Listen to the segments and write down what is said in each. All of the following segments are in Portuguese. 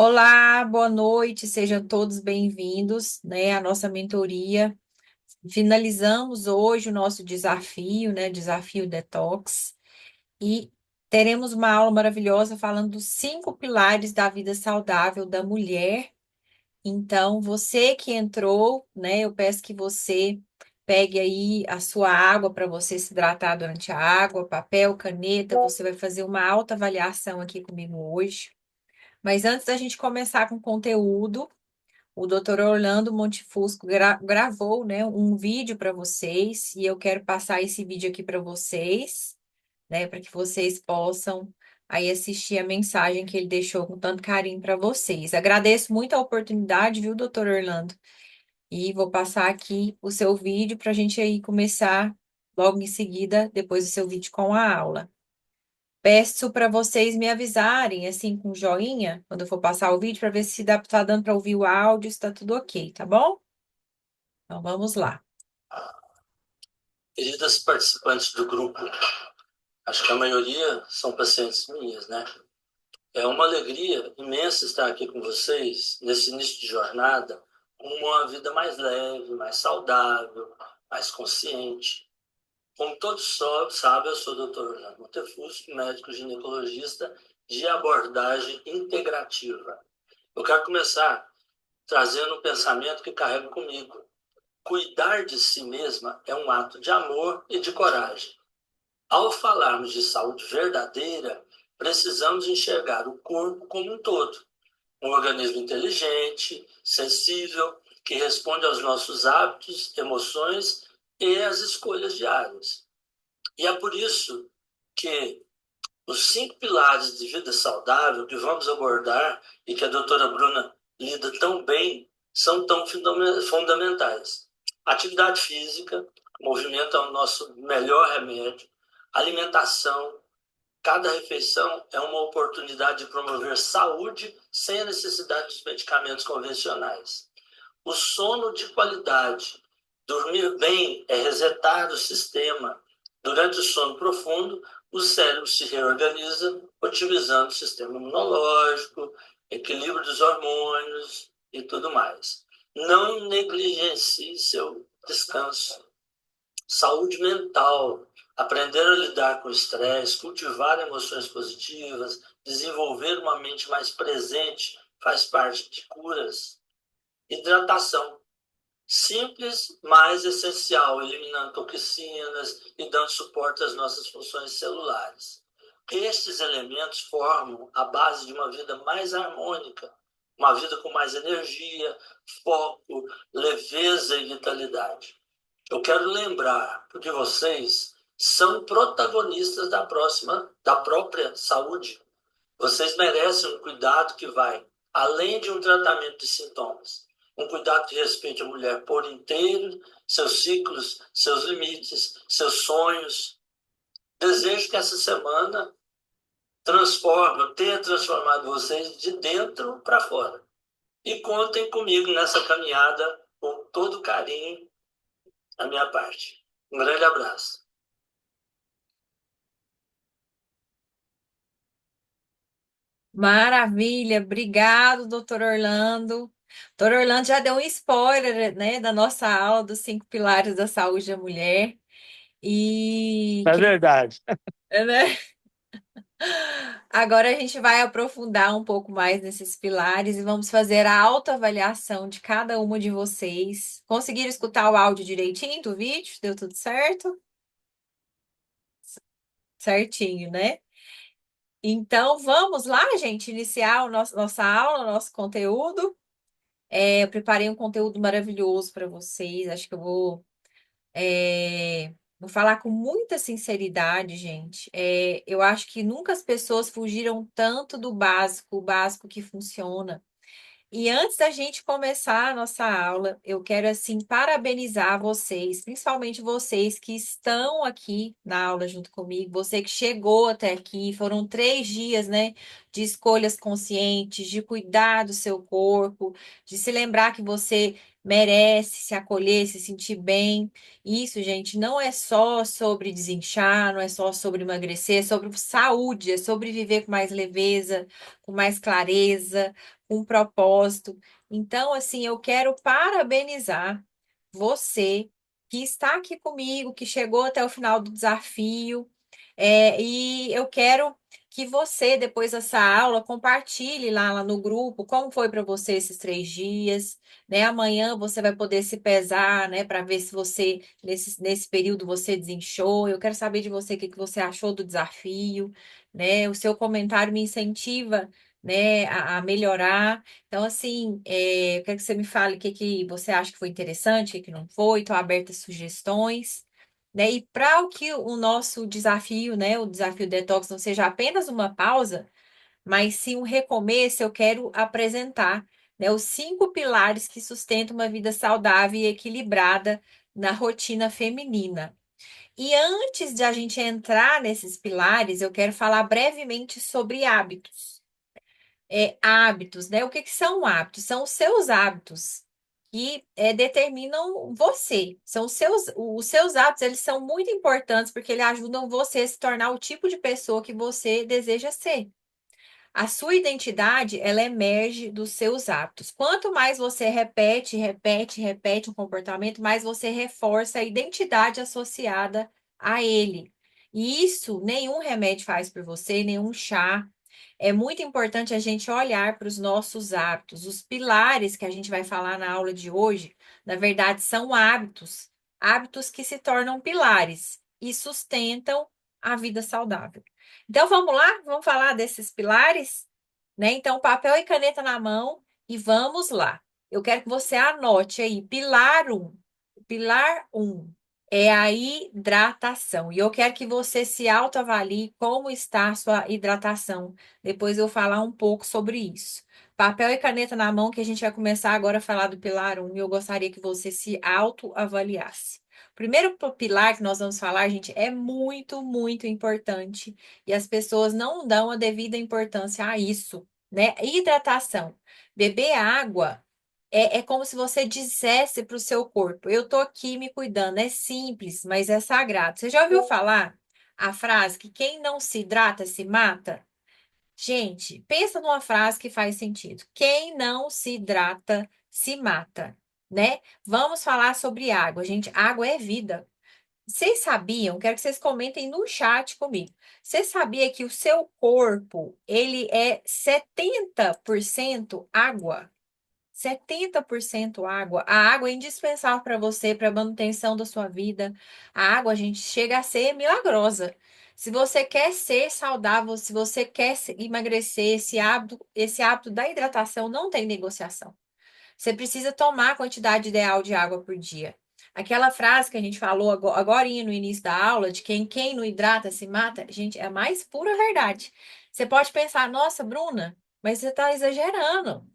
Olá, boa noite, sejam todos bem-vindos, né, à nossa mentoria. Finalizamos hoje o nosso desafio, né, Desafio Detox, e teremos uma aula maravilhosa falando dos 5 pilares da vida saudável da mulher. Então, você que entrou, né, eu peço que você pegue aí a sua água para você se hidratar durante a água, papel, caneta, você vai fazer uma autoavaliação aqui comigo hoje. Mas antes da gente começar com o conteúdo, o Dr. Orlando Montefusco gravou, né, um vídeo para vocês e eu quero passar esse vídeo aqui para vocês, né, para que vocês possam aí assistir a mensagem que ele deixou com tanto carinho para vocês. Agradeço muito a oportunidade, viu, Dr. Orlando? E vou passar aqui o seu vídeo para a gente aí começar logo em seguida, depois do seu vídeo com a aula. Peço para vocês me avisarem, assim, com joinha, quando eu for passar o vídeo, para ver se tá dando para ouvir o áudio, se tá tudo ok, tá bom? Então vamos lá. Queridas participantes do grupo, acho que a maioria são pacientes minhas, né? É uma alegria imensa estar aqui com vocês nesse início de jornada, com uma vida mais leve, mais saudável, mais consciente. Como todos sabem, eu sou o Dr. Orlando Montefusco, médico ginecologista de abordagem integrativa. Eu quero começar trazendo um pensamento que carrego comigo. Cuidar de si mesma é um ato de amor e de coragem. Ao falarmos de saúde verdadeira, precisamos enxergar o corpo como um todo, um organismo inteligente, sensível, que responde aos nossos hábitos, emoções e às escolhas diárias. E é por isso que os 5 pilares de vida saudável que vamos abordar e que a doutora Bruna lida tão bem são tão fundamentais. Atividade física, movimento é o nosso melhor remédio. Alimentação, cada refeição é uma oportunidade de promover saúde sem a necessidade dos medicamentos convencionais. O sono de qualidade. Dormir bem é resetar o sistema. Durante o sono profundo, o cérebro se reorganiza, otimizando o sistema imunológico, equilíbrio dos hormônios e tudo mais. Não negligencie seu descanso. Saúde mental, aprender a lidar com o estresse, cultivar emoções positivas, desenvolver uma mente mais presente, faz parte de curas. Hidratação, simples, mas essencial, eliminando toxinas e dando suporte às nossas funções celulares. Estes elementos formam a base de uma vida mais harmônica, uma vida com mais energia, foco, leveza e vitalidade. Eu quero lembrar que vocês são protagonistas da própria saúde. Vocês merecem um cuidado que vai além de um tratamento de sintomas. Um cuidado que respeite a mulher por inteiro, seus ciclos, seus limites, seus sonhos. Desejo que essa semana tenha transformado vocês de dentro para fora. E contem comigo nessa caminhada com todo carinho da minha parte. Um grande abraço. Maravilha, obrigado, doutor Orlando. Doutor Orlando já deu um spoiler, né, da nossa aula dos 5 pilares da saúde da mulher. E É que, verdade. né? Agora a gente vai aprofundar um pouco mais nesses pilares e vamos fazer a autoavaliação de cada uma de vocês. Conseguiram escutar o áudio direitinho do vídeo? Deu tudo certo? Certinho, né? Então vamos lá, gente, iniciar nossa aula, nosso conteúdo. Eu preparei um conteúdo maravilhoso para vocês. Acho que eu vou falar com muita sinceridade, gente. Eu acho que nunca as pessoas fugiram tanto do básico, o básico que funciona. E antes da gente começar a nossa aula, eu quero assim parabenizar vocês, principalmente vocês que estão aqui na aula junto comigo, você que chegou até aqui, foram 3 dias, né, de escolhas conscientes, de cuidar do seu corpo, de se lembrar que você merece se acolher, se sentir bem. Isso, gente, não é só sobre desinchar, não é só sobre emagrecer, é sobre saúde, é sobre viver com mais leveza, com mais clareza, com propósito. Então, assim, eu quero parabenizar você que está aqui comigo, que chegou até o final do desafio. E eu quero que você, depois dessa aula, compartilhe lá no grupo como foi para você esses 3 dias, né? Amanhã você vai poder se pesar, né, para ver se você, nesse período, você desinchou. Eu quero saber de você o que que você achou do desafio, né? O seu comentário me incentiva, né, a melhorar. Então, assim, eu quero que você me fale o que que você acha que foi interessante, o que que não foi. Estou aberta a sugestões. Né? E para o que o nosso desafio, né, o desafio detox não seja apenas uma pausa, mas sim um recomeço, eu quero apresentar, né, os 5 pilares que sustentam uma vida saudável e equilibrada na rotina feminina. E antes de a gente entrar nesses pilares, eu quero falar brevemente sobre hábitos. Hábitos, né? O que que são hábitos? São os seus hábitos que determinam você. São os seus hábitos, eles são muito importantes porque eles ajudam você a se tornar o tipo de pessoa que você deseja ser. A sua identidade, ela emerge dos seus hábitos. Quanto mais você repete, repete, repete um comportamento, mais você reforça a identidade associada a ele. E isso nenhum remédio faz por você, nenhum chá. É muito importante a gente olhar para os nossos hábitos. Os pilares que a gente vai falar na aula de hoje, na verdade, são hábitos. Hábitos que se tornam pilares e sustentam a vida saudável. Então vamos lá, vamos falar desses pilares, né? Então, papel e caneta na mão e vamos lá. Eu quero que você anote aí, pilar um. Pilar um é a hidratação. E eu quero que você se autoavalie como está a sua hidratação. Depois eu vou falar um pouco sobre isso. Papel e caneta na mão, que a gente vai começar agora a falar do pilar um. E eu gostaria que você se autoavaliasse. O primeiro pilar que nós vamos falar, gente, é muito, muito importante e as pessoas não dão a devida importância a isso, né? Hidratação. Beber água é como se você dissesse para o seu corpo: eu tô aqui me cuidando. É simples, mas é sagrado. Você já ouviu falar a frase que quem não se hidrata se mata? Gente, pensa numa frase que faz sentido. Quem não se hidrata se mata, né? Vamos falar sobre água, gente. Água é vida. Vocês sabiam? Quero que vocês comentem no chat comigo. Você sabia que o seu corpo, ele é 70% água? 70% água. A água é indispensável para você, para a manutenção da sua vida. A água, gente, chega a ser milagrosa. Se você quer ser saudável, se você quer emagrecer, esse hábito da hidratação não tem negociação. Você precisa tomar a quantidade ideal de água por dia. Aquela frase que a gente falou agorinha no início da aula, de quem não hidrata se mata, gente, é a mais pura verdade. Você pode pensar: nossa, Bruna, mas você está exagerando.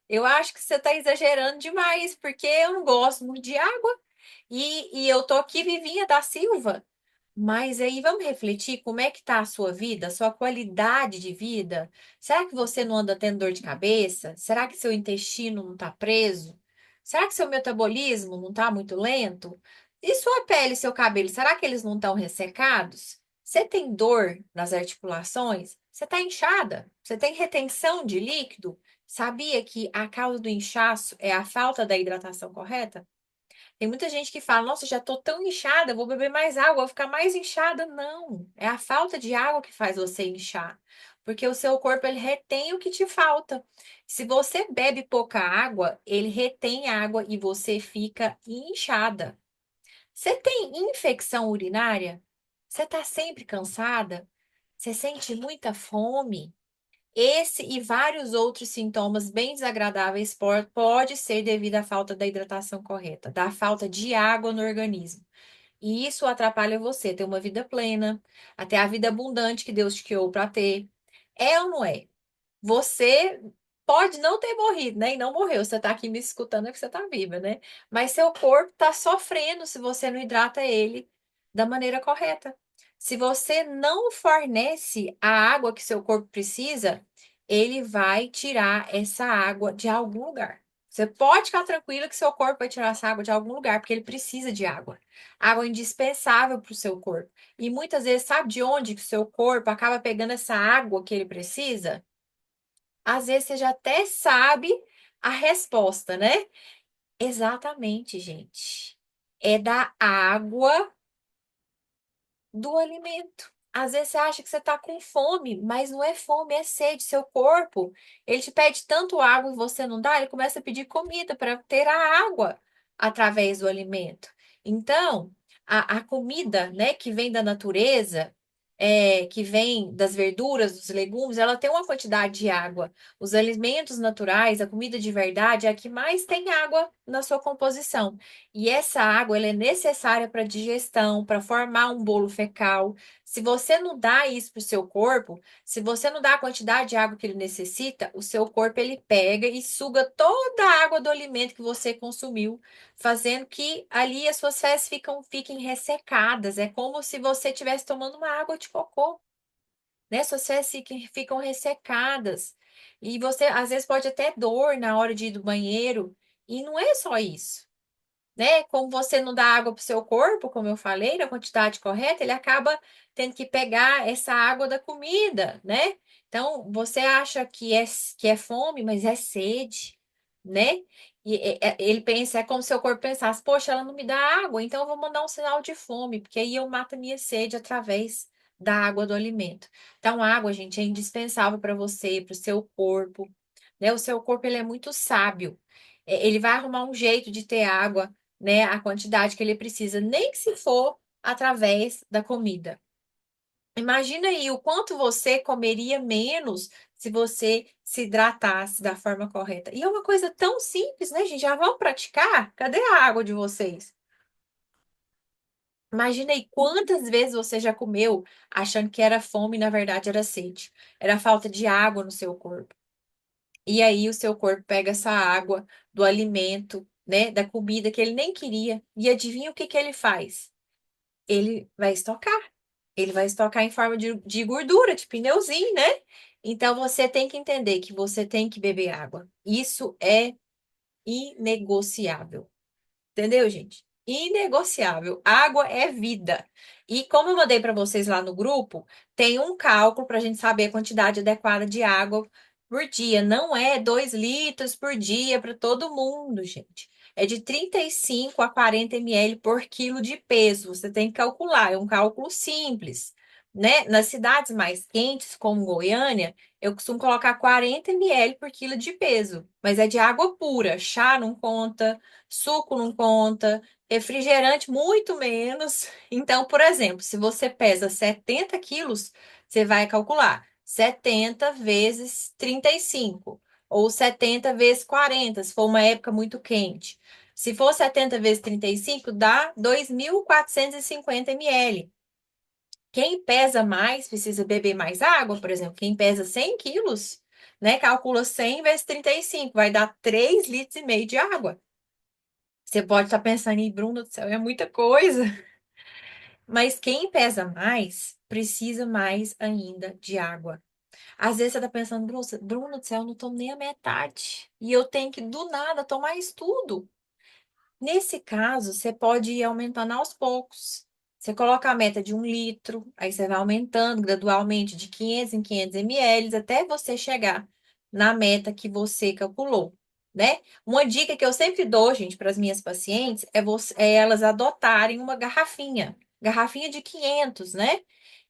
Eu acho que você está exagerando demais, porque eu não gosto muito de água e eu tô aqui vivinha da Silva. Mas aí vamos refletir como é que está a sua vida, a sua qualidade de vida? Será que você não anda tendo dor de cabeça? Será que seu intestino não está preso? Será que seu metabolismo não está muito lento? E sua pele e seu cabelo, será que eles não estão ressecados? Você tem dor nas articulações? Você está inchada? Você tem retenção de líquido? Sabia que a causa do inchaço é a falta da hidratação correta? Tem muita gente que fala: nossa, já tô tão inchada, vou beber mais água, vou ficar mais inchada. Não, é a falta de água que faz você inchar, porque o seu corpo ele retém o que te falta. Se você bebe pouca água, ele retém água e você fica inchada. Você tem infecção urinária? Você tá sempre cansada? Você sente muita fome? Esse e vários outros sintomas bem desagradáveis pode ser devido à falta da hidratação correta, da falta de água no organismo. E isso atrapalha você ter uma vida plena, até a vida abundante que Deus te criou para ter. É ou não é? Você pode não ter morrido, né? E não morreu. Você está aqui me escutando é que você está viva, né? Mas seu corpo está sofrendo se você não hidrata ele da maneira correta. Se você não fornece a água que seu corpo precisa, ele vai tirar essa água de algum lugar. Você pode ficar tranquila que seu corpo vai tirar essa água de algum lugar, porque ele precisa de água. Água é indispensável para o seu corpo. E muitas vezes, sabe de onde que o seu corpo acaba pegando essa água que ele precisa? Às vezes você já até sabe a resposta, né? Exatamente, gente. É da água do alimento. Às vezes você acha que você está com fome, mas não é fome, é sede. Seu corpo, ele te pede tanto água e você não dá, ele começa a pedir comida para ter a água através do alimento. Então, a comida, né, que vem da natureza, que vem das verduras, dos legumes, ela tem uma quantidade de água. Os alimentos naturais, a comida de verdade, é a que mais tem água na sua composição. E essa água, ela é necessária para digestão, para formar um bolo fecal. Se você não dá isso para o seu corpo, se você não dá a quantidade de água que ele necessita, o seu corpo ele pega e suga toda a água do alimento que você consumiu, fazendo que ali as suas fezes fiquem ressecadas. É como se você estivesse tomando uma água de cocô, né? Suas fezes ficam ressecadas. E você, às vezes, pode até dor na hora de ir do banheiro. E não é só isso, né? Como você não dá água para o seu corpo, como eu falei, na quantidade correta, ele acaba tendo que pegar essa água da comida, né? Então, você acha que é fome, mas é sede, né? E ele pensa, é como se o seu corpo pensasse, poxa, ela não me dá água, então eu vou mandar um sinal de fome, porque aí eu mato a minha sede através da água do alimento. Então, a água, gente, é indispensável para você, para o seu corpo, né? O seu corpo, ele é muito sábio. Ele vai arrumar um jeito de ter água, né, a quantidade que ele precisa, nem que se for através da comida. Imagina aí o quanto você comeria menos se você se hidratasse da forma correta. E é uma coisa tão simples, né, gente? Já vão praticar? Cadê a água de vocês? Imagina aí quantas vezes você já comeu achando que era fome e na verdade era sede. Era falta de água no seu corpo. E aí o seu corpo pega essa água do alimento, né, da comida que ele nem queria. E adivinha o que que ele faz? Ele vai estocar. Ele vai estocar em forma de gordura, de pneuzinho, né? Então você tem que entender que você tem que beber água. Isso é inegociável. Entendeu, gente? Inegociável. Água é vida. E como eu mandei para vocês lá no grupo, tem um cálculo para a gente saber a quantidade adequada de água por dia. Não é 2 litros por dia para todo mundo, gente. É de 35 a 40 ml por quilo de peso. Você tem que calcular. É um cálculo simples, né? Nas cidades mais quentes, como Goiânia, eu costumo colocar 40 ml por quilo de peso. Mas é de água pura. Chá não conta. Suco não conta, refrigerante muito menos. Então, por exemplo, se você pesa 70 quilos, você vai calcular 70 vezes 35 ou 70 vezes 40, se for uma época muito quente. Se for 70 vezes 35, dá 2.450 ml. Quem pesa mais precisa beber mais água, por exemplo, quem pesa 100 quilos, né, calcula 100 vezes 35, vai dar 3,5 litros de água. Você pode estar pensando em Bruno do céu, é muita coisa. Mas quem pesa mais precisa mais ainda de água. Às vezes você está pensando, Bruno do céu, eu não tomo nem a metade. E eu tenho que, do nada, tomar isso tudo. Nesse caso, você pode ir aumentando aos poucos. Você coloca a meta de 1 litro, aí você vai aumentando gradualmente de 500 em 500 ml até você chegar na meta que você calculou, né? Uma dica que eu sempre dou, gente, para as minhas pacientes é elas adotarem uma garrafinha de 500, né?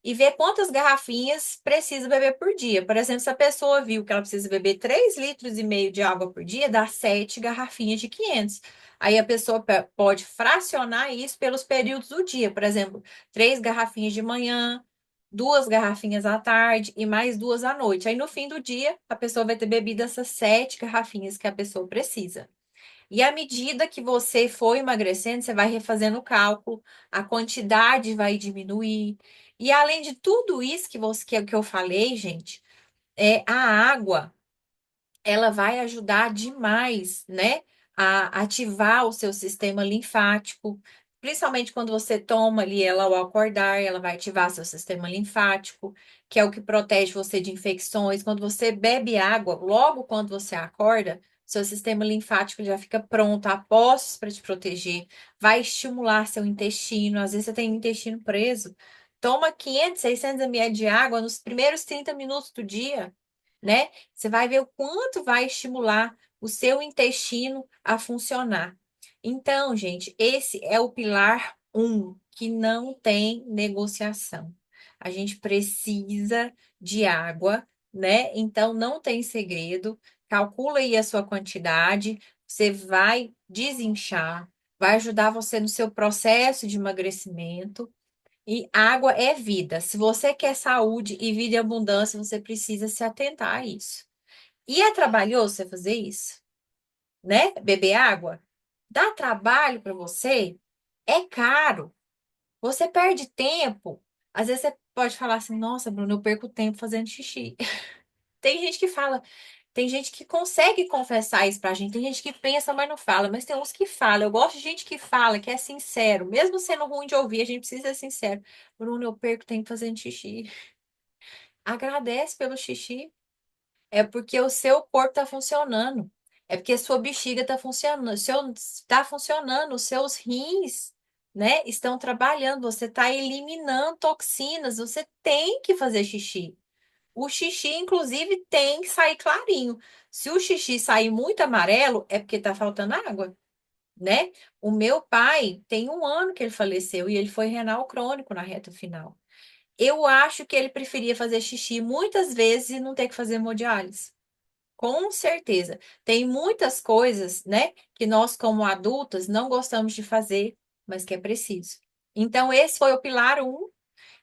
E ver quantas garrafinhas precisa beber por dia. Por exemplo, se a pessoa viu que ela precisa beber 3,5 litros de água por dia, dá 7 garrafinhas de 500. Aí a pessoa pode fracionar isso pelos períodos do dia. Por exemplo, 3 garrafinhas de manhã, 2 garrafinhas à tarde e mais 2 à noite. Aí no fim do dia, a pessoa vai ter bebido essas 7 garrafinhas que a pessoa precisa. E à medida que você for emagrecendo, você vai refazendo o cálculo, a quantidade vai diminuir. E além de tudo isso que eu falei, gente, a água ela vai ajudar demais, né, a ativar o seu sistema linfático. Principalmente quando você toma ali ela ao acordar, ela vai ativar seu sistema linfático, que é o que protege você de infecções. Quando você bebe água, logo quando você acorda, seu sistema linfático já fica pronto, a postos para te proteger, vai estimular seu intestino. Às vezes você tem o intestino preso. Toma 500, 600 ml de água nos primeiros 30 minutos do dia, né? Você vai ver o quanto vai estimular o seu intestino a funcionar. Então, gente, esse é o pilar um que não tem negociação. A gente precisa de água, né? Então, não tem segredo. Calcula aí a sua quantidade. Você vai desinchar, vai ajudar você no seu processo de emagrecimento. E água é vida. Se você quer saúde e vida em abundância, você precisa se atentar a isso. E é trabalhoso você fazer isso, né? Beber água? Dá trabalho para você? É caro. Você perde tempo. Às vezes você pode falar assim: nossa, Bruno, eu perco tempo fazendo xixi. Tem gente que fala, tem gente que consegue confessar isso pra gente, tem gente que pensa, mas não fala, mas tem uns que falam. Eu gosto de gente que fala, que é sincero, mesmo sendo ruim de ouvir, a gente precisa ser sincero. Bruno, eu perco tempo fazendo xixi. Agradece pelo xixi. É porque o seu corpo está funcionando. É porque a sua bexiga está funcionando, está funcionando, os seus rins, né, estão trabalhando, você está eliminando toxinas, você tem que fazer xixi. O xixi, inclusive, tem que sair clarinho. Se o xixi sair muito amarelo, é porque está faltando água, né? O meu pai tem 1 ano que ele faleceu e ele foi renal crônico na reta final. Eu acho que ele preferia fazer xixi muitas vezes e não ter que fazer hemodiálise. Com certeza. Tem muitas coisas, né, que nós, como adultas, não gostamos de fazer, mas que é preciso. Então, esse foi o pilar um.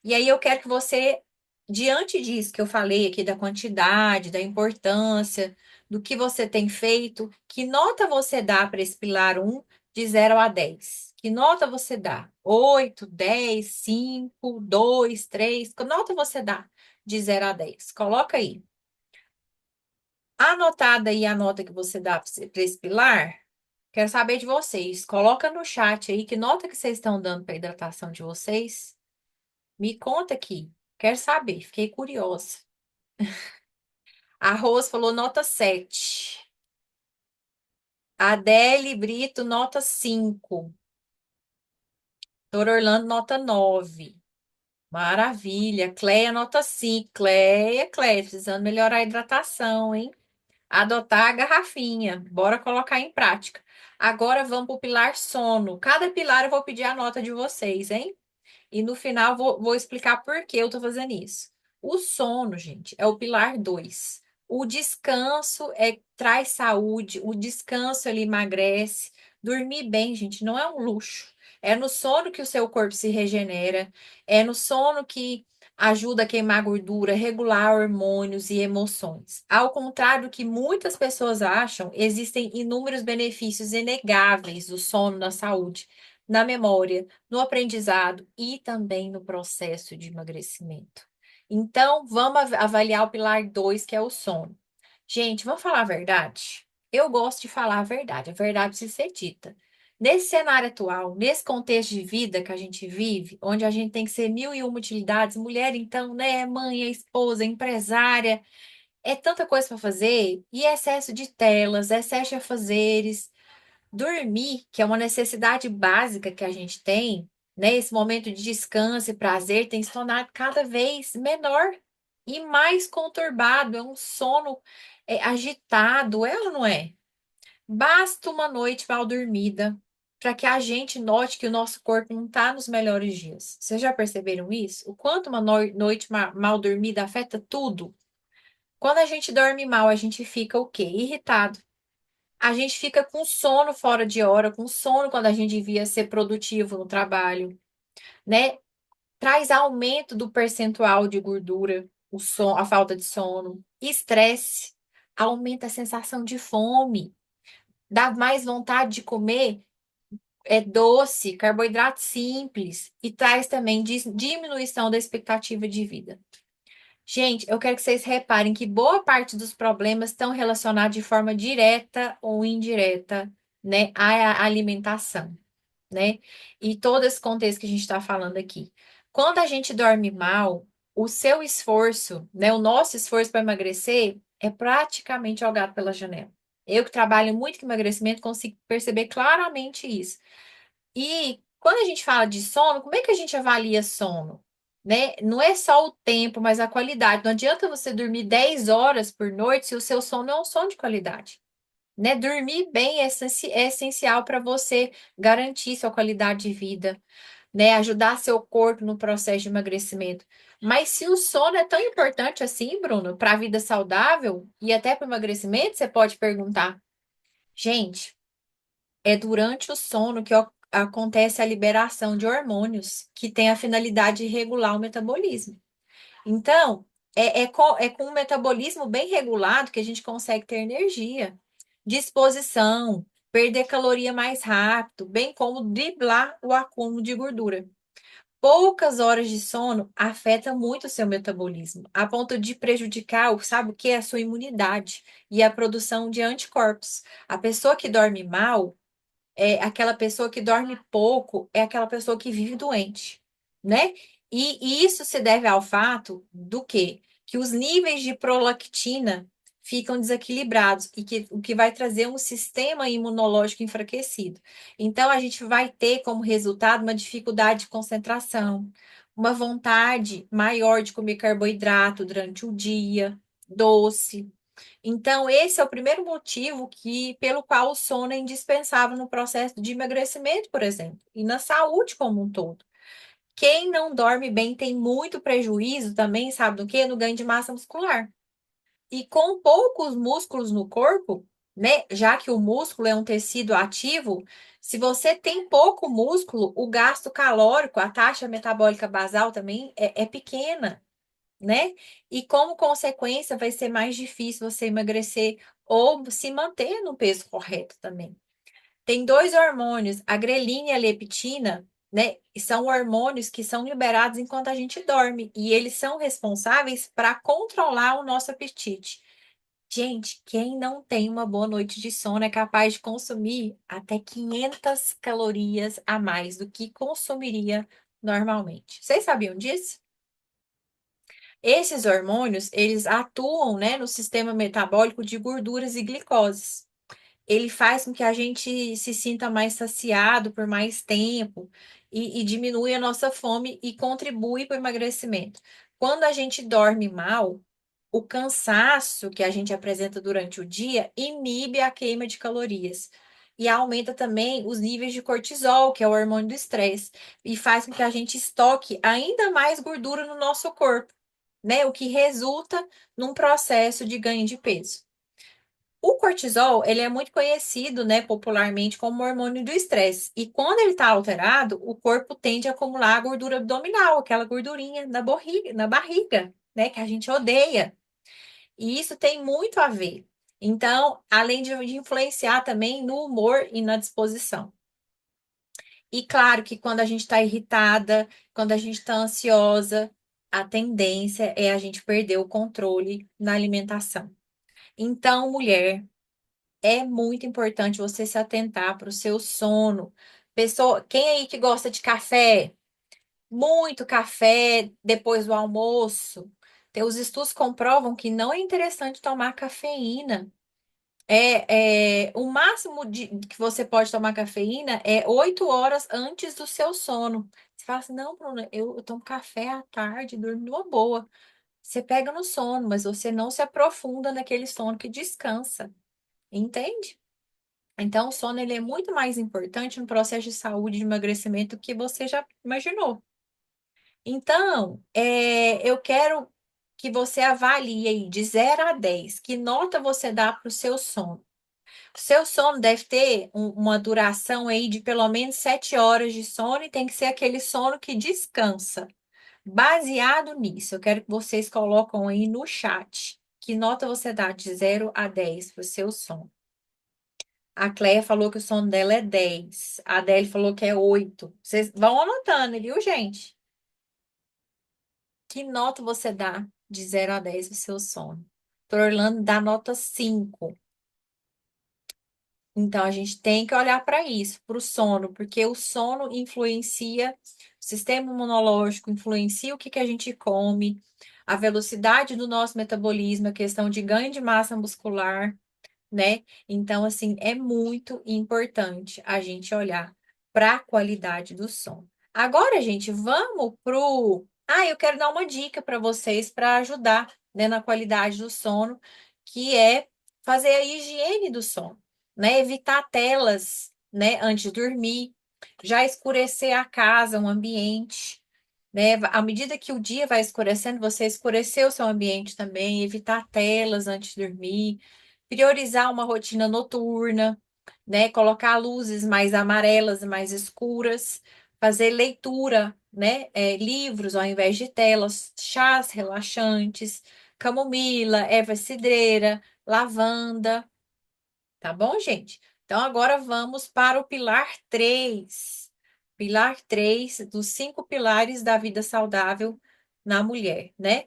E aí eu quero que você, diante disso que eu falei aqui, da quantidade, da importância, do que você tem feito, que nota você dá para esse pilar um de 0 a 10? Que nota você dá? 8, 10, 5, 2, 3? Que nota você dá de 0 a 10? Coloca aí. Anotada aí a nota que você dá para esse pilar, quero saber de vocês. Coloca no chat aí que nota que vocês estão dando para a hidratação de vocês. Me conta aqui. Quero saber, fiquei curiosa. A Rose falou nota 7. Adele Brito, nota 5. Doutor Orlando, nota 9. Maravilha. Cleia, nota 5. Cleia, precisando melhorar a hidratação, hein? Adotar a garrafinha. Bora colocar em prática. Agora vamos para o pilar sono. Cada pilar eu vou pedir a nota de vocês, hein? E no final vou explicar por que eu tô fazendo isso. O sono, gente, é o pilar 2. O descanso traz saúde, o descanso ele emagrece. Dormir bem, gente, não é um luxo. É no sono que o seu corpo se regenera, é no sono que ajuda a queimar gordura, regular hormônios e emoções. Ao contrário do que muitas pessoas acham, existem inúmeros benefícios inegáveis do sono na saúde, na memória, no aprendizado e também no processo de emagrecimento. Então, vamos avaliar o pilar 2, que é o sono. Gente, vamos falar a verdade? Eu gosto de falar a verdade precisa ser dita. Nesse cenário atual, nesse contexto de vida que a gente vive, onde a gente tem que ser mil e uma utilidades, mulher, então, né, mãe, esposa, empresária, é tanta coisa para fazer, e excesso de telas, excesso de afazeres. Dormir, que é uma necessidade básica que a gente tem, né? Esse momento de descanso e prazer tem se tornado cada vez menor e mais conturbado. É um sono agitado, é ou não é? Basta uma noite mal dormida para que a gente note que o nosso corpo não está nos melhores dias. Vocês já perceberam isso? O quanto uma noite mal dormida afeta tudo? Quando a gente dorme mal, a gente fica o quê? Irritado. A gente fica com sono fora de hora, com sono quando a gente devia ser produtivo no trabalho, né? Traz aumento do percentual de gordura, a falta de sono, estresse, aumenta a sensação de fome, dá mais vontade de comer doce, carboidrato simples e traz também diminuição da expectativa de vida. Gente, eu quero que vocês reparem que boa parte dos problemas estão relacionados de forma direta ou indireta, né, à alimentação, né? E todo esse contexto que a gente está falando aqui. Quando a gente dorme mal, o seu esforço, né, o nosso esforço para emagrecer é praticamente jogado pela janela. Eu que trabalho muito com emagrecimento consigo perceber claramente isso. E quando a gente fala de sono, como é que a gente avalia sono? Né? Não é só o tempo, mas a qualidade. Não adianta você dormir 10 horas por noite se o seu sono é um sono de qualidade. Né? Dormir bem é essencial para você garantir sua qualidade de vida, né? Ajudar seu corpo no processo de emagrecimento. Mas se o sono é tão importante assim, Bruno, para a vida saudável e até para o emagrecimento, você pode perguntar, gente, é durante o sono que acontece a liberação de hormônios que tem a finalidade de regular o metabolismo. Então, é com o metabolismo bem regulado que a gente consegue ter energia, disposição, perder caloria mais rápido, bem como driblar o acúmulo de gordura. Poucas horas de sono afeta muito o seu metabolismo, a ponto de prejudicar, sabe o que? A sua imunidade e a produção de anticorpos. A pessoa que dorme mal aquela pessoa que dorme pouco, é aquela pessoa que vive doente, né? E isso se deve ao fato do quê? Que os níveis de prolactina ficam desequilibrados e que o que vai trazer um sistema imunológico enfraquecido. Então, a gente vai ter como resultado uma dificuldade de concentração, uma vontade maior de comer carboidrato durante o dia, doce. Então, esse é o primeiro motivo pelo qual o sono é indispensável no processo de emagrecimento, por exemplo, e na saúde como um todo. Quem não dorme bem tem muito prejuízo também, sabe do quê? No ganho de massa muscular. E com poucos músculos no corpo, né? Já que o músculo é um tecido ativo, se você tem pouco músculo, o gasto calórico, a taxa metabólica basal também é pequena, né? E como consequência, vai ser mais difícil você emagrecer ou se manter no peso correto também. Tem dois hormônios, a grelina e a leptina, né? E são hormônios que são liberados enquanto a gente dorme e eles são responsáveis para controlar o nosso apetite. Gente, quem não tem uma boa noite de sono é capaz de consumir até 500 calorias a mais do que consumiria normalmente. Vocês sabiam disso? Esses hormônios, eles atuam, né, no sistema metabólico de gorduras e glicoses. Ele faz com que a gente se sinta mais saciado por mais tempo e diminui a nossa fome e contribui para o emagrecimento. Quando a gente dorme mal, o cansaço que a gente apresenta durante o dia inibe a queima de calorias. E aumenta também os níveis de cortisol, que é o hormônio do estresse, e faz com que a gente estoque ainda mais gordura no nosso corpo, né? O que resulta num processo de ganho de peso. O cortisol, ele é muito conhecido, né, popularmente como hormônio do estresse. E quando ele está alterado, o corpo tende a acumular a gordura abdominal, aquela gordurinha na barriga, né, que a gente odeia. E isso tem muito a ver. Então, além de influenciar também no humor e na disposição. E claro que quando a gente está irritada, quando a gente está ansiosa, a tendência é a gente perder o controle na alimentação. Então, mulher, é muito importante você se atentar para o seu sono. Pessoa, quem aí que gosta de café? Muito café depois do almoço. Os estudos comprovam que não é interessante tomar cafeína. O máximo que você pode tomar cafeína é 8 horas antes do seu sono. Você fala assim, não, Bruna, eu tomo café à tarde, durmo numa boa. Você pega no sono, mas você não se aprofunda naquele sono que descansa. Entende? Então, o sono ele é muito mais importante no processo de saúde e de emagrecimento do que você já imaginou. Então, eu quero que você avalie aí de 0 a 10. Que nota você dá para o seu sono? O seu sono deve ter uma duração aí de pelo menos 7 horas de sono e tem que ser aquele sono que descansa. Baseado nisso, eu quero que vocês colocam aí no chat. Que nota você dá de 0 a 10 para o seu sono? A Cleia falou que o sono dela é 10. A Adele falou que é 8. Vocês vão anotando, viu, gente? Que nota você dá de 0 a 10 pro seu sono? Para Orlando dá nota 5. Então, a gente tem que olhar para isso, para o sono, porque o sono influencia o sistema imunológico, influencia o que a gente come, a velocidade do nosso metabolismo, a questão de ganho de massa muscular. né? Então, assim, é muito importante a gente olhar para a qualidade do som. Agora, gente, vamos pro. Ah, eu quero dar uma dica para vocês para ajudar, né, na qualidade do sono, que é fazer a higiene do sono, né? Evitar telas, né, antes de dormir, já escurecer a casa, o ambiente. Né? À medida que o dia vai escurecendo, você escurecer o seu ambiente também, evitar telas antes de dormir, priorizar uma rotina noturna, né? Colocar luzes mais amarelas e mais escuras, fazer leitura, né? Livros ao invés de telas, chás relaxantes, camomila, erva cidreira, lavanda, tá bom, gente? Então agora vamos para o pilar 3. Pilar 3 dos 5 pilares da vida saudável na mulher, né?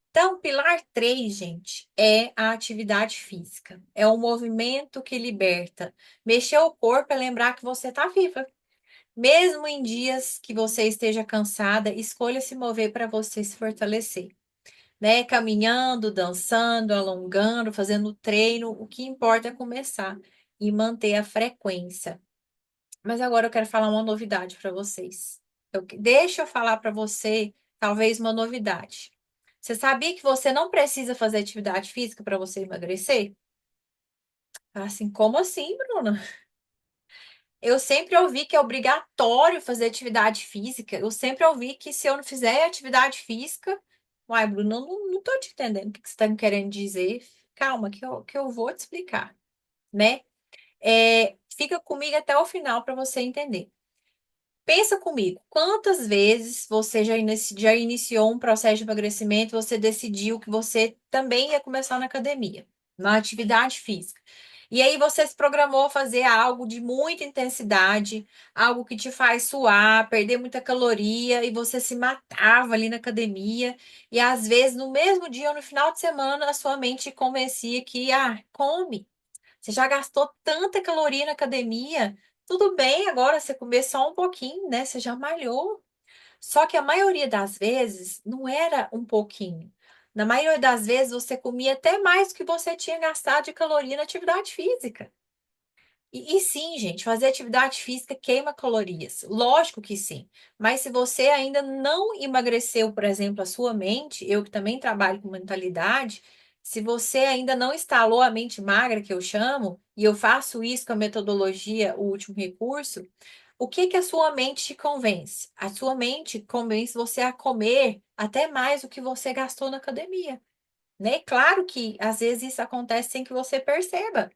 Então, pilar 3, gente, é a atividade física. É o movimento que liberta. Mexer o corpo é lembrar que você está viva. Mesmo em dias que você esteja cansada, escolha se mover para você se fortalecer, né? Caminhando, dançando, alongando, fazendo treino. O que importa é começar e manter a frequência. Mas agora eu quero falar uma novidade para vocês. Deixa eu falar para você, talvez uma novidade. Você sabia que você não precisa fazer atividade física para você emagrecer? Assim, como assim, Bruna? Eu sempre ouvi que é obrigatório fazer atividade física. Eu sempre ouvi que se eu não fizer atividade física. Uai, Bruna, eu não tô te entendendo o que você está me querendo dizer. Calma, que eu vou te explicar, né? Fica comigo até o final para você entender. Pensa comigo, quantas vezes você já iniciou um processo de emagrecimento, você decidiu que você também ia começar na academia, na atividade física. E aí você se programou a fazer algo de muita intensidade, algo que te faz suar, perder muita caloria, e você se matava ali na academia. E às vezes, no mesmo dia ou no final de semana, a sua mente convencia que, come. Você já gastou tanta caloria na academia. Tudo bem agora você comer só um pouquinho, né? Você já malhou. Só que a maioria das vezes não era um pouquinho. Na maioria das vezes você comia até mais do que você tinha gastado de caloria na atividade física. E sim, gente, fazer atividade física queima calorias. Lógico que sim. Mas se você ainda não emagreceu, por exemplo, a sua mente, eu que também trabalho com mentalidade, se você ainda não instalou a mente magra, que eu chamo, e eu faço isso com a metodologia, o último recurso, o que que a sua mente te convence? A sua mente convence você a comer até mais do que você gastou na academia, né? Claro que às vezes isso acontece sem que você perceba.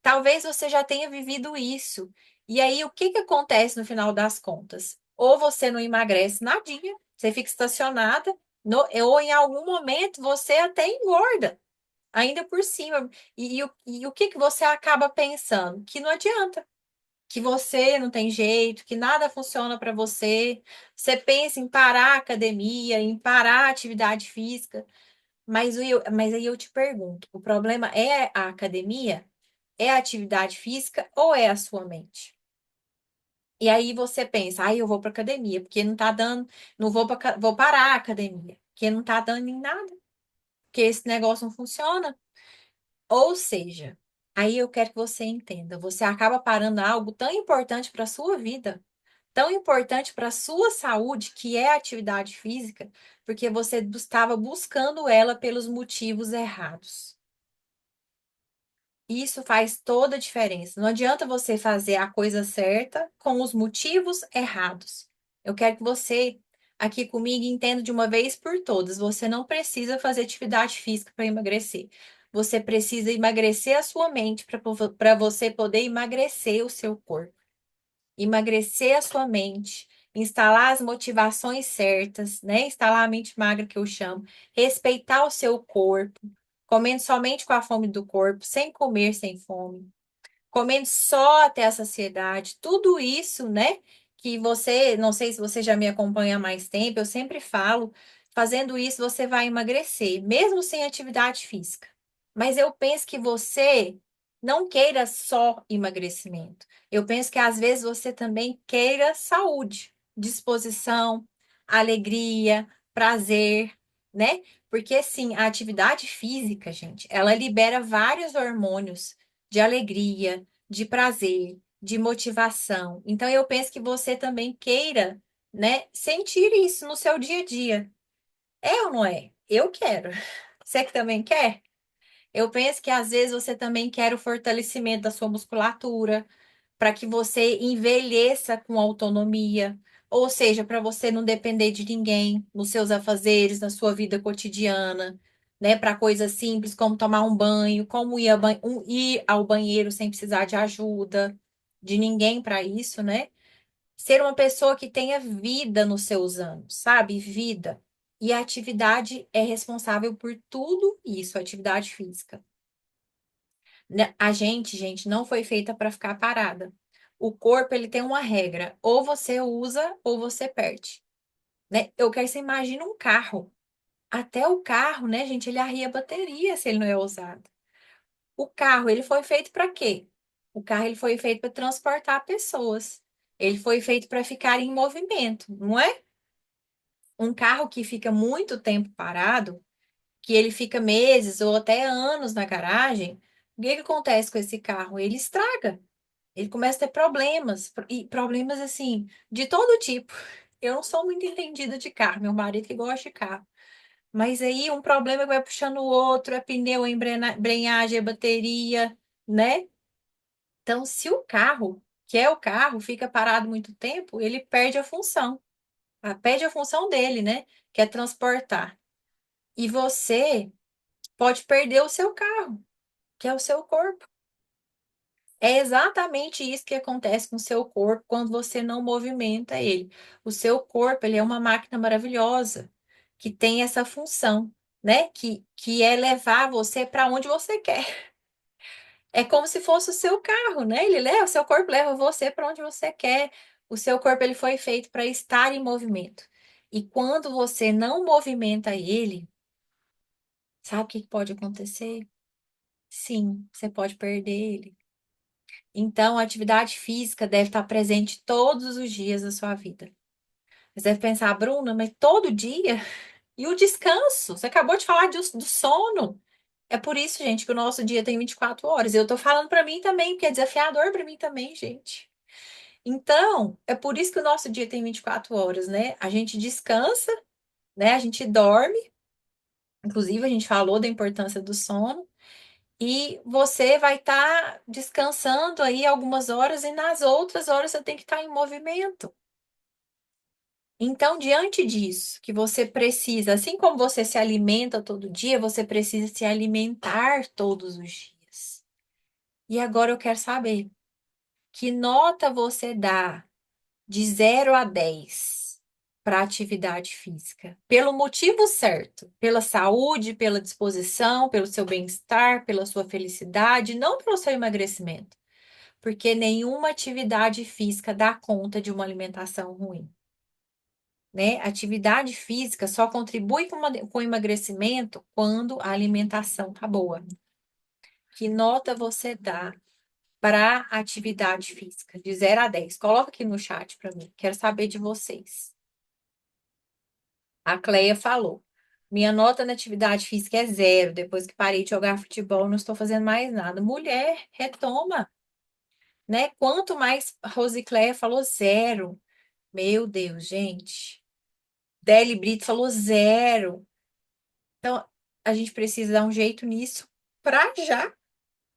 Talvez você já tenha vivido isso. E aí, o que que acontece no final das contas? Ou você não emagrece nadinha, você fica estacionada, ou em algum momento você até engorda, ainda por cima. E o que que você acaba pensando? Que não adianta, que você não tem jeito, que nada funciona para você. Você pensa em parar a academia, em parar a atividade física, mas aí eu te pergunto: o problema é a academia? É a atividade física ou é a sua mente? E aí você pensa, eu vou para academia, porque não tá dando, não vou vou parar a academia, porque não tá dando em nada, porque esse negócio não funciona. Ou seja, aí eu quero que você entenda, você acaba parando algo tão importante para a sua vida, tão importante para a sua saúde, que é a atividade física, porque você estava buscando ela pelos motivos errados. Isso faz toda a diferença. Não adianta você fazer a coisa certa com os motivos errados. Eu quero que você, aqui comigo, entenda de uma vez por todas: você não precisa fazer atividade física para emagrecer. Você precisa emagrecer a sua mente para você poder emagrecer o seu corpo. Emagrecer a sua mente, instalar as motivações certas, né? Instalar a mente magra que eu chamo, respeitar o seu corpo, comendo somente com a fome do corpo, sem comer sem fome, comendo só até a saciedade, tudo isso, né? Que você, não sei se você já me acompanha há mais tempo, eu sempre falo, fazendo isso você vai emagrecer, mesmo sem atividade física. Mas eu penso que você não queira só emagrecimento. Eu penso que às vezes você também queira saúde, disposição, alegria, prazer, né? Porque assim, a atividade física, gente, ela libera vários hormônios de alegria, de prazer, de motivação. Então eu penso que você também queira, né, sentir isso no seu dia a dia. É ou não é? Eu quero. Você que também quer? Eu penso que às vezes você também quer o fortalecimento da sua musculatura, para que você envelheça com autonomia, ou seja, para você não depender de ninguém nos seus afazeres, na sua vida cotidiana, né? Para coisas simples como tomar um banho, como ir ao banheiro sem precisar de ajuda de ninguém para isso, né? Ser uma pessoa que tenha vida nos seus anos, sabe? Vida. E a atividade é responsável por tudo isso, a atividade física. Né? A gente, não foi feita para ficar parada. O corpo, ele tem uma regra, ou você usa ou você perde, né? Eu quero que você imagine um carro. Até o carro, né, gente, ele arria a bateria se ele não é usado. O carro, ele foi feito para quê? O carro, ele foi feito para transportar pessoas. Ele foi feito para ficar em movimento, não é? Um carro que fica muito tempo parado, que ele fica meses ou até anos na garagem, o que que acontece com esse carro? Ele estraga. Ele começa a ter problemas, e problemas assim, de todo tipo. Eu não sou muito entendida de carro, meu marido que gosta de carro. Mas aí um problema vai puxando o outro, é pneu, é embreagem, é bateria, né? Então, se o carro, que é o carro, fica parado muito tempo, ele perde a função. Perde a função dele, né? Que é transportar. E você pode perder o seu carro, que é o seu corpo. É exatamente isso que acontece com o seu corpo quando você não movimenta ele. O seu corpo, ele é uma máquina maravilhosa que tem essa função, né? Que é levar você para onde você quer. É como se fosse o seu carro, né? Ele leva, o seu corpo leva você para onde você quer. O seu corpo, ele foi feito para estar em movimento. E quando você não movimenta ele, sabe o que pode acontecer? Sim, você pode perder ele. Então, a atividade física deve estar presente todos os dias da sua vida. Você deve pensar, Bruna, mas todo dia? E o descanso? Você acabou de falar do sono. É por isso, gente, que o nosso dia tem 24 horas. Eu tô falando para mim também, porque é desafiador para mim também, gente. Então, é por isso que o nosso dia tem 24 horas, né? A gente descansa, né? A gente dorme. Inclusive, a gente falou da importância do sono. E você vai estar descansando aí algumas horas e nas outras horas você tem que estar em movimento. Então, diante disso, que você precisa, assim como você se alimenta todo dia, você precisa se alimentar todos os dias. E agora eu quero saber, que nota você dá de 0 a 10 para atividade física? Pelo motivo certo, pela saúde, pela disposição, pelo seu bem-estar, pela sua felicidade, não pelo seu emagrecimento. Porque nenhuma atividade física dá conta de uma alimentação ruim, né? Atividade física só contribui com o emagrecimento quando a alimentação tá boa. Que nota você dá para atividade física? De 0 a 10. Coloca aqui no chat para mim. Quero saber de vocês. A Cleia falou. Minha nota na atividade física é 0. Depois que parei de jogar futebol, não estou fazendo mais nada. Mulher, retoma, né? Quanto mais Rosicléia falou 0. Meu Deus, gente. Deli Brito falou 0. Então, a gente precisa dar um jeito nisso pra já.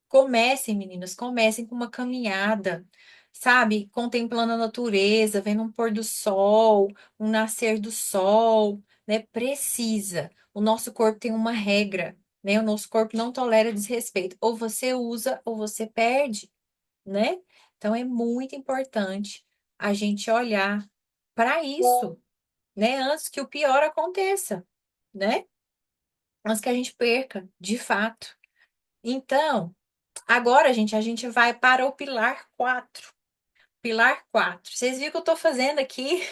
Comecem, meninas, comecem com uma caminhada, sabe? Contemplando a natureza, vendo um pôr do sol, um nascer do sol, né? Precisa. O nosso corpo tem uma regra, né? O nosso corpo não tolera desrespeito. Ou você usa ou você perde, né? Então, é muito importante a gente olhar para isso, né? Antes que o pior aconteça, né? Antes que a gente perca, de fato. Então, agora, gente, a gente vai para o pilar 4. Pilar 4. Vocês viram que eu estou fazendo aqui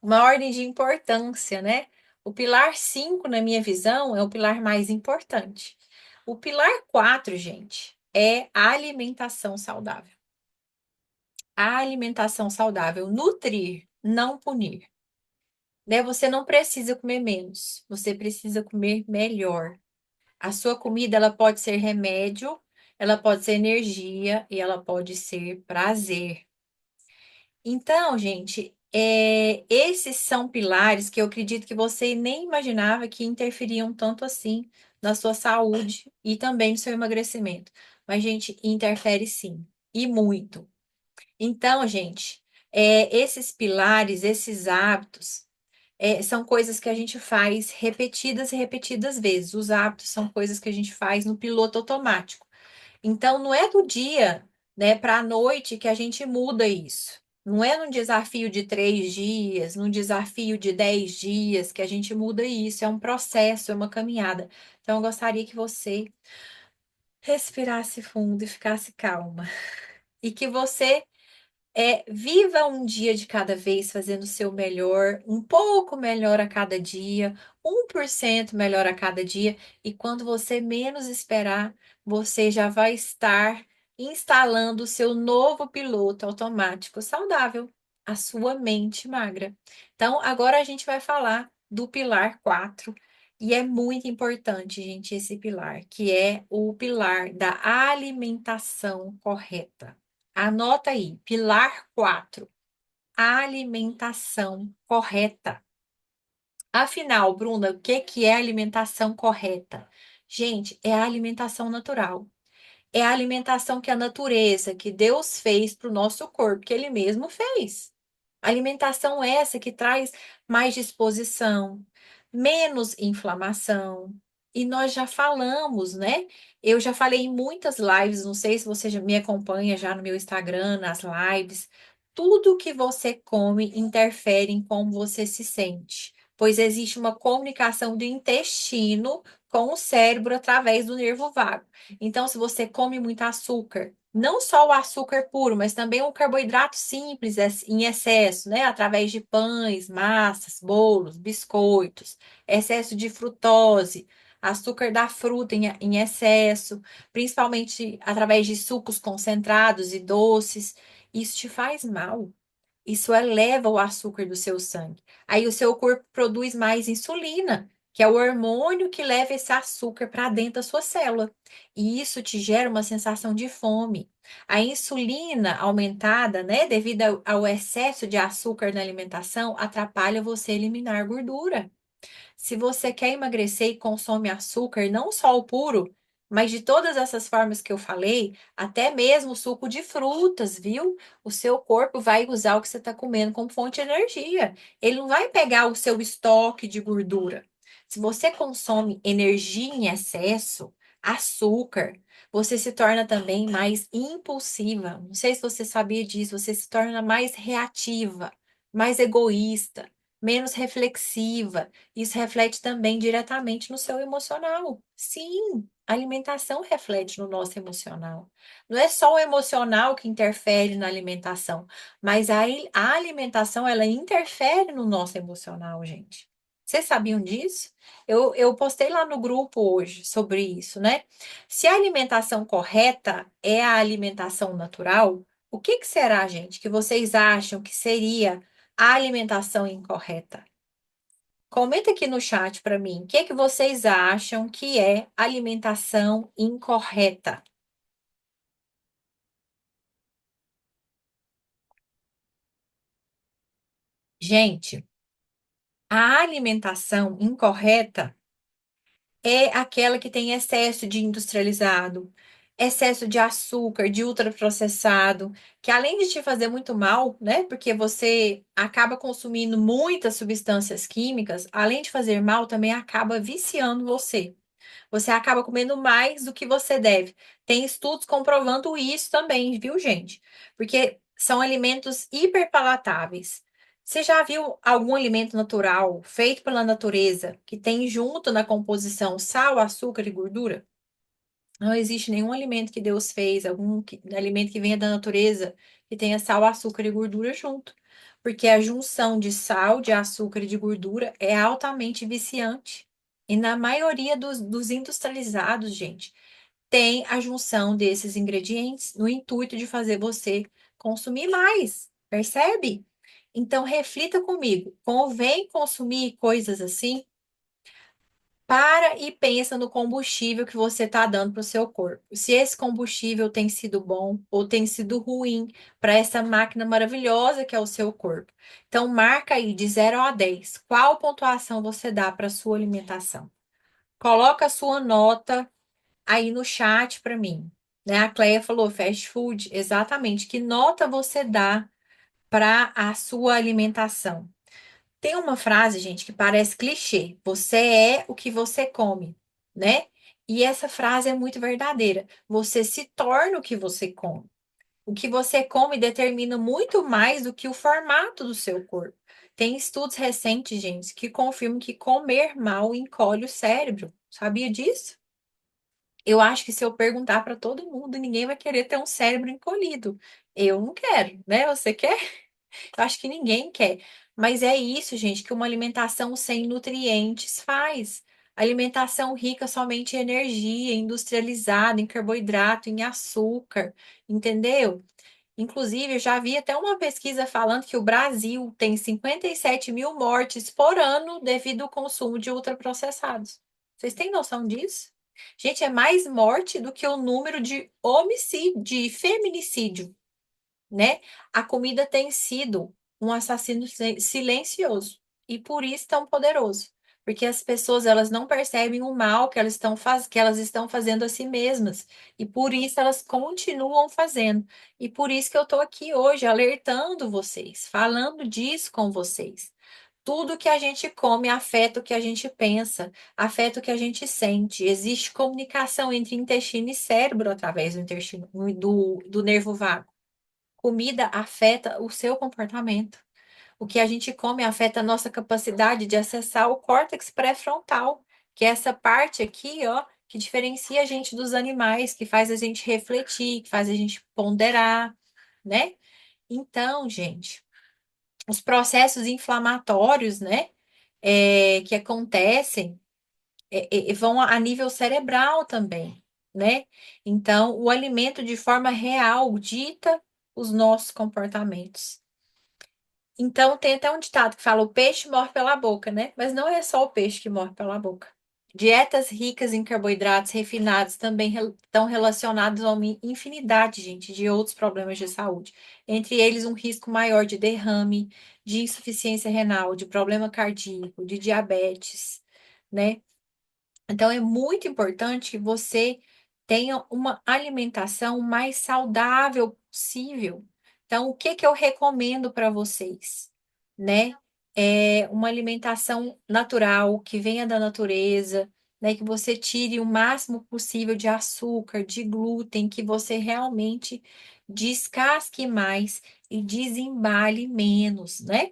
uma ordem de importância, né? O pilar 5, na minha visão, é o pilar mais importante. O pilar 4, gente, é a alimentação saudável. A alimentação saudável, nutrir, não punir. né? Você não precisa comer menos, você precisa comer melhor. A sua comida, ela pode ser remédio, ela pode ser energia e ela pode ser prazer. Então, gente, esses são pilares que eu acredito que você nem imaginava que interferiam tanto assim na sua saúde e também no seu emagrecimento. Mas, gente, interfere sim, e muito. Então, gente, esses pilares, esses hábitos, são coisas que a gente faz repetidas e repetidas vezes. Os hábitos são coisas que a gente faz no piloto automático. Então, não é do dia, né, para a noite que a gente muda isso. Não é num desafio de 3 dias, num desafio de 10 dias que a gente muda isso. É um processo, é uma caminhada. Então, eu gostaria que você respirasse fundo e ficasse calma. E que você viva um dia de cada vez fazendo o seu melhor, um pouco melhor a cada dia, 1% melhor a cada dia, e quando você menos esperar, você já vai estar instalando o seu novo piloto automático saudável, a sua mente magra. Então, agora a gente vai falar do pilar 4. E é muito importante, gente, esse pilar, que é o pilar da alimentação correta. Anota aí, pilar 4, alimentação correta. Afinal, Bruna, o que que é alimentação correta? Gente, é a alimentação natural. É a alimentação que a natureza, que Deus fez para o nosso corpo, que Ele mesmo fez. Alimentação essa que traz mais disposição, menos inflamação. E nós já falamos, né? Eu já falei em muitas lives, não sei se você já me acompanha já no meu Instagram, nas lives. Tudo que você come interfere em como você se sente, pois existe uma comunicação do intestino com o cérebro através do nervo vago. Então, se você come muito açúcar, não só o açúcar puro, mas também o carboidrato simples em excesso, né? Através de pães, massas, bolos, biscoitos, excesso de frutose, açúcar da fruta em excesso, principalmente através de sucos concentrados e doces, isso te faz mal. Isso eleva o açúcar do seu sangue. Aí o seu corpo produz mais insulina, que é o hormônio que leva esse açúcar para dentro da sua célula. E isso te gera uma sensação de fome. A insulina aumentada, né, devido ao excesso de açúcar na alimentação, atrapalha você a eliminar gordura. Se você quer emagrecer e consome açúcar, não só o puro, mas de todas essas formas que eu falei, até mesmo o suco de frutas, viu? O seu corpo vai usar o que você está comendo como fonte de energia. Ele não vai pegar o seu estoque de gordura. Se você consome energia em excesso, açúcar, você se torna também mais impulsiva. Não sei se você sabia disso, você se torna mais reativa, mais egoísta, menos reflexiva. Isso reflete também diretamente no seu emocional. Sim, a alimentação reflete no nosso emocional. Não é só o emocional que interfere na alimentação, mas a alimentação ela interfere no nosso emocional, gente. Vocês sabiam disso? Eu postei lá no grupo hoje sobre isso, né? Se a alimentação correta é a alimentação natural, o que que será, gente, que vocês acham que seria a alimentação incorreta? Comenta aqui no chat para mim, o que é que vocês acham que é alimentação incorreta? Gente, a alimentação incorreta é aquela que tem excesso de industrializado, excesso de açúcar, de ultraprocessado, que além de te fazer muito mal, né? Porque você acaba consumindo muitas substâncias químicas, além de fazer mal, também acaba viciando você. Você acaba comendo mais do que você deve. Tem estudos comprovando isso também, viu, gente? Porque são alimentos hiperpalatáveis. Você já viu algum alimento natural feito pela natureza que tem junto na composição sal, açúcar e gordura? Não existe nenhum alimento que Deus fez, alimento que venha da natureza que tenha sal, açúcar e gordura junto. Porque a junção de sal, de açúcar e de gordura é altamente viciante. E na maioria dos industrializados, gente, tem a junção desses ingredientes no intuito de fazer você consumir mais. Percebe? Então, reflita comigo. Convém consumir coisas assim? Para e pensa no combustível que você está dando para o seu corpo. Se esse combustível tem sido bom ou tem sido ruim para essa máquina maravilhosa que é o seu corpo. Então, marca aí de 0 a 10. Qual pontuação você dá para a sua alimentação? Coloca a sua nota aí no chat para mim. Né? A Cleia falou fast food. Exatamente. Que nota você dá para a sua alimentação? Tem uma frase, gente, que parece clichê. Você é o que você come, né? E essa frase é muito verdadeira. Você se torna o que você come. O que você come determina muito mais do que o formato do seu corpo. Tem estudos recentes, gente, que confirmam que comer mal encolhe o cérebro. Sabia disso? Eu acho que se eu perguntar para todo mundo, ninguém vai querer ter um cérebro encolhido. Eu não quero, né? Você quer? Eu acho que ninguém quer. Mas é isso, gente, que uma alimentação sem nutrientes faz. Alimentação rica somente em energia, industrializada, em carboidrato, em açúcar, entendeu? Inclusive, eu já vi até uma pesquisa falando que o Brasil tem 57 mil mortes por ano devido ao consumo de ultraprocessados. Vocês têm noção disso? Gente, é mais morte do que o número de homicídio, de feminicídio, né? A comida tem sido um assassino silencioso e por isso tão poderoso, porque as pessoas elas não percebem o mal que que elas estão fazendo a si mesmas e por isso elas continuam fazendo. E por isso que eu estou aqui hoje alertando vocês, falando disso com vocês. Tudo que a gente come afeta o que a gente pensa, afeta o que a gente sente. Existe comunicação entre intestino e cérebro através do intestino, do nervo vago. Comida afeta o seu comportamento. O que a gente come afeta a nossa capacidade de acessar o córtex pré-frontal, que é essa parte aqui, ó, que diferencia a gente dos animais, que faz a gente refletir, que faz a gente ponderar, né? Então, gente, os processos inflamatórios, né, que acontecem, vão a nível cerebral também, né? Então, o alimento de forma real dita os nossos comportamentos. Então, tem até um ditado que fala: o peixe morre pela boca, né? Mas não é só o peixe que morre pela boca. Dietas ricas em carboidratos refinados também estão relacionadas a uma infinidade, gente, de outros problemas de saúde. Entre eles, um risco maior de derrame, de insuficiência renal, de problema cardíaco, de diabetes, né? Então, é muito importante que você tenha uma alimentação mais saudável possível. Então, o que que eu recomendo para vocês, né? É uma alimentação natural, que venha da natureza, né? Que você tire o máximo possível de açúcar, de glúten, que você realmente descasque mais e desembale menos, né?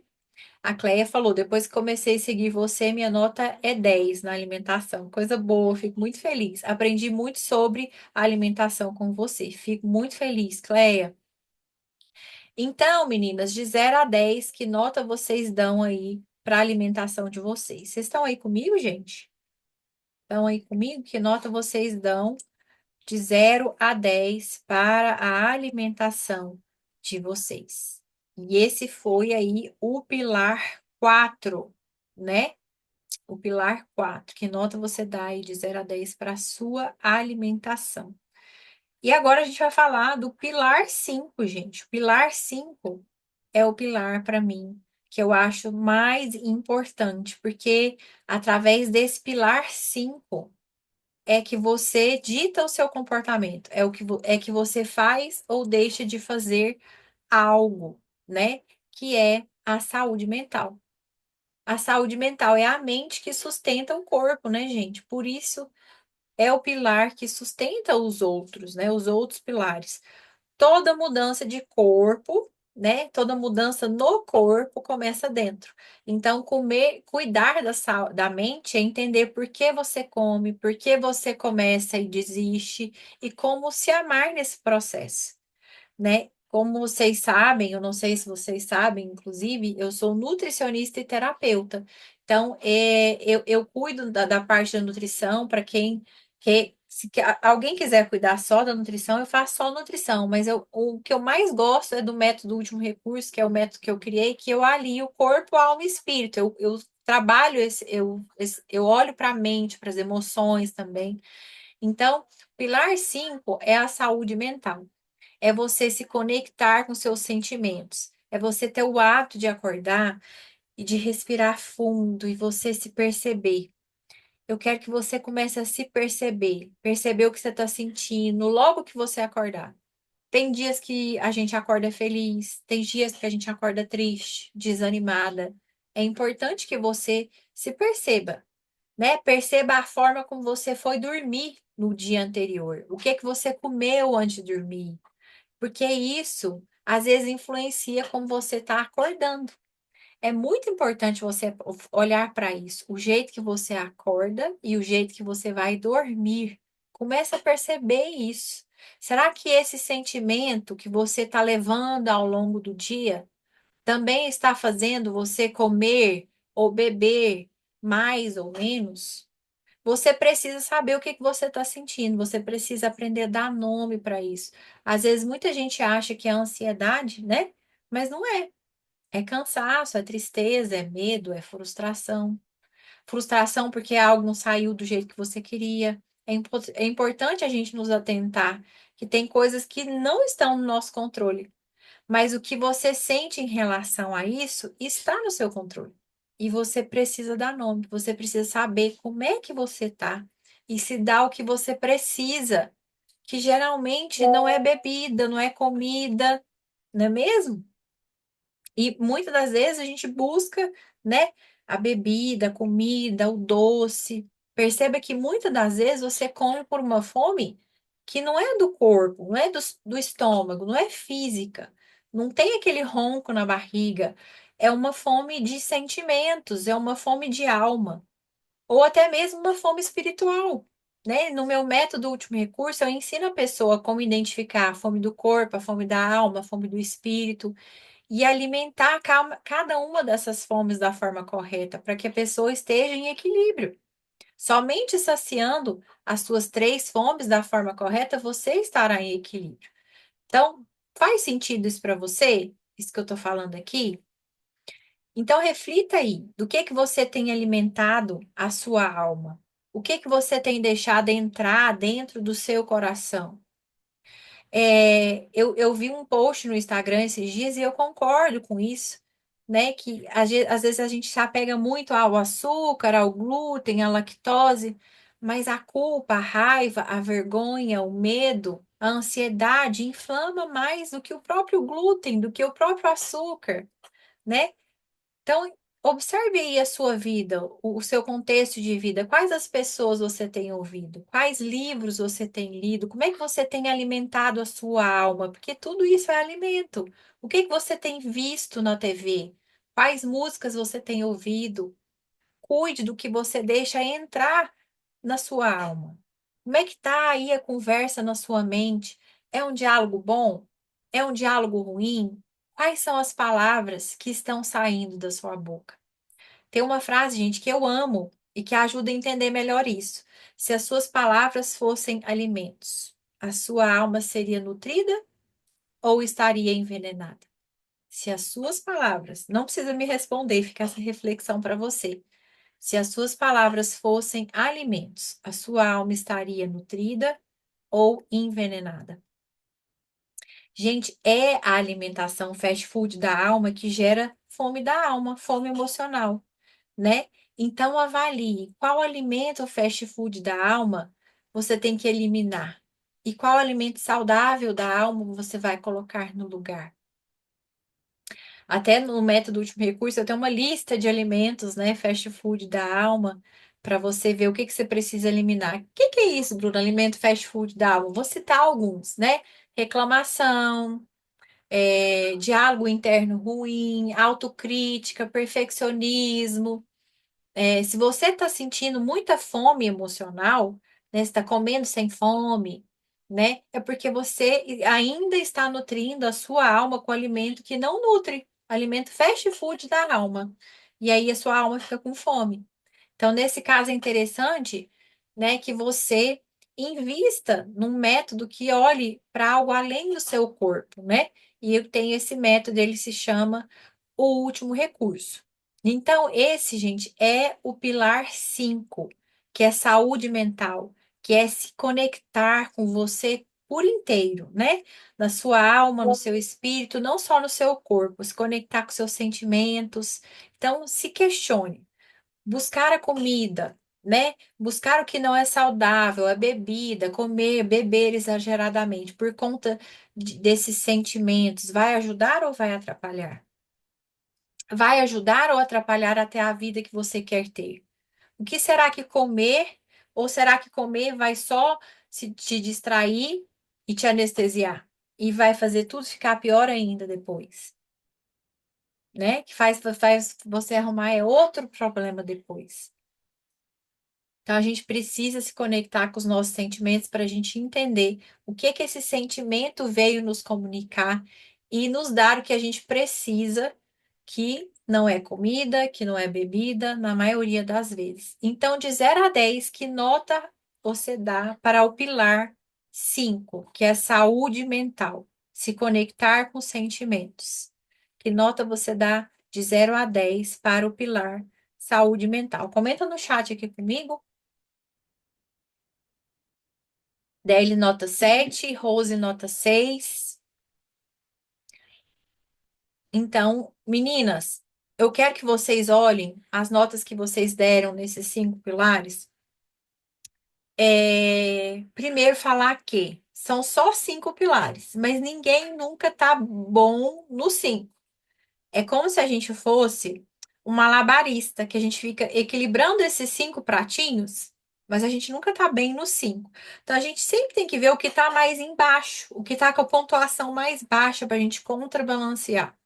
A Cleia falou, depois que comecei a seguir você, minha nota é 10 na alimentação. Coisa boa, fico muito feliz. Aprendi muito sobre a alimentação com você. Fico muito feliz, Cleia. Então, meninas, de 0 a 10, que nota vocês dão aí para a alimentação de vocês? Vocês estão aí comigo, gente? Estão aí comigo? Que nota vocês dão de 0 a 10 para a alimentação de vocês? E esse foi aí o pilar 4, né? O pilar 4. Que nota você dá aí de 0 a 10 para a sua alimentação? E agora a gente vai falar do pilar 5, gente. O pilar 5 é o pilar para mim que eu acho mais importante, porque através desse pilar 5 é que você dita o seu comportamento, é o que é que você faz ou deixa de fazer algo, né? Que é a saúde mental. A saúde mental é a mente que sustenta o corpo, né, gente? Por isso é o pilar que sustenta os outros, né? Os outros pilares. Toda mudança de corpo, né? Toda mudança no corpo começa dentro. Então, cuidar da mente é entender por que você come, por que você começa e desiste e como se amar nesse processo, né? Como vocês sabem, eu não sei se vocês sabem, inclusive, eu sou nutricionista e terapeuta. Então, eu cuido da parte da nutrição para quem Se alguém quiser cuidar só da nutrição, eu faço só nutrição, mas o que eu mais gosto é do método último recurso, que é o método que eu criei, que eu alio corpo, alma e espírito. Eu trabalho eu olho para a mente, para as emoções também. Então, pilar 5 é a saúde mental. É você se conectar com seus sentimentos. É você ter o hábito de acordar e de respirar fundo e você se perceber. Eu quero que você comece a se perceber, perceber o que você está sentindo logo que você acordar. Tem dias que a gente acorda feliz, tem dias que a gente acorda triste, desanimada. É importante que você se perceba, né? Perceba a forma como você foi dormir no dia anterior. O que é que você comeu antes de dormir? Porque isso às vezes influencia como você está acordando. É muito importante você olhar para isso, o jeito que você acorda e o jeito que você vai dormir. Começa a perceber isso. Será que esse sentimento que você está levando ao longo do dia também está fazendo você comer ou beber mais ou menos? Você precisa saber o que que você está sentindo, você precisa aprender a dar nome para isso. Às vezes muita gente acha que é ansiedade, né? Mas não é. É cansaço, é tristeza, é medo, é frustração. Frustração porque algo não saiu do jeito que você queria. É importante a gente nos atentar que tem coisas que não estão no nosso controle, mas o que você sente em relação a isso está no seu controle. E você precisa dar nome, você precisa saber como é que você tá e se dá o que você precisa, que geralmente não é bebida, não é comida, não é mesmo? E muitas das vezes a gente busca, né, a bebida, a comida, o doce. Perceba que muitas das vezes você come por uma fome que não é do corpo, não é do estômago, não é física. Não tem aquele ronco na barriga. É uma fome de sentimentos, é uma fome de alma, ou até mesmo uma fome espiritual. Né? No meu método último recurso, eu ensino a pessoa como identificar a fome do corpo, a fome da alma, a fome do espírito e alimentar cada uma dessas fomes da forma correta, para que a pessoa esteja em equilíbrio. Somente saciando as suas três fomes da forma correta, você estará em equilíbrio. Então, faz sentido isso para você? Isso que eu estou falando aqui? Então, reflita aí, do que você tem alimentado a sua alma? O que você tem deixado entrar dentro do seu coração? Eu vi um post no Instagram esses dias e eu concordo com isso, né? Que às vezes a gente se apega muito ao açúcar, ao glúten, à lactose, mas a culpa, a raiva, a vergonha, o medo, a ansiedade inflama mais do que o próprio glúten, do que o próprio açúcar, né? Então, observe aí a sua vida, o seu contexto de vida. Quais as pessoas você tem ouvido? Quais livros você tem lido? Como é que você tem alimentado a sua alma? Porque tudo isso é alimento. O que que você tem visto na TV? Quais músicas você tem ouvido? Cuide do que você deixa entrar na sua alma. Como é que está aí a conversa na sua mente? É um diálogo bom? É um diálogo ruim? Quais são as palavras que estão saindo da sua boca? Tem uma frase, gente, que eu amo e que ajuda a entender melhor isso. Se as suas palavras fossem alimentos, a sua alma seria nutrida ou estaria envenenada? Se as suas palavras, não precisa me responder, fica essa reflexão para você. Se as suas palavras fossem alimentos, a sua alma estaria nutrida ou envenenada? Gente, é a alimentação fast food da alma que gera fome da alma, fome emocional, né? Então avalie qual alimento fast food da alma você tem que eliminar e qual alimento saudável da alma você vai colocar no lugar. Até no método último recurso, eu tenho uma lista de alimentos, né, fast food da alma, para você ver o que que você precisa eliminar. O que que é isso, Bruno? Alimento fast food da alma? Vou citar alguns, né? Reclamação, diálogo interno ruim, autocrítica, perfeccionismo. Se você está sentindo muita fome emocional, né, você está comendo sem fome, né, é porque você ainda está nutrindo a sua alma com alimento que não nutre, alimento fast food da alma. E aí a sua alma fica com fome. Então, nesse caso é interessante, né, que você invista num método que olhe para algo além do seu corpo, né? E eu tenho esse método, ele se chama o último recurso. Então, esse, gente, é o pilar 5, que é saúde mental, que é se conectar com você por inteiro, né? Na sua alma, no seu espírito, não só no seu corpo, se conectar com seus sentimentos. Então, se questione. Buscar a comida, né? Buscar o que não é saudável, a bebida, comer, beber exageradamente por conta desses sentimentos, vai ajudar ou vai atrapalhar? Vai ajudar ou atrapalhar até a vida que você quer ter? O que será que comer, ou será que comer vai só se te distrair e te anestesiar? E vai fazer tudo ficar pior ainda depois, né? Que faz você arrumar é outro problema depois. Então, a gente precisa se conectar com os nossos sentimentos para a gente entender o que que esse sentimento veio nos comunicar e nos dar o que a gente precisa, que não é comida, que não é bebida, na maioria das vezes. Então, de 0 a 10, que nota você dá para o pilar 5, que é saúde mental, se conectar com os sentimentos? Que nota você dá de 0 a 10 para o pilar saúde mental? Comenta no chat aqui comigo. Daily nota 7, Rose nota 6. Então, meninas, eu quero que vocês olhem as notas que vocês deram nesses 5 pilares. Primeiro, falar que são só 5 pilares, mas ninguém nunca tá bom no 5. É como se a gente fosse um malabarista, que a gente fica equilibrando esses 5 pratinhos, mas a gente nunca tá bem nos 5. Então a gente sempre tem que ver o que tá mais embaixo, o que tá com a pontuação mais baixa para a gente contrabalancear.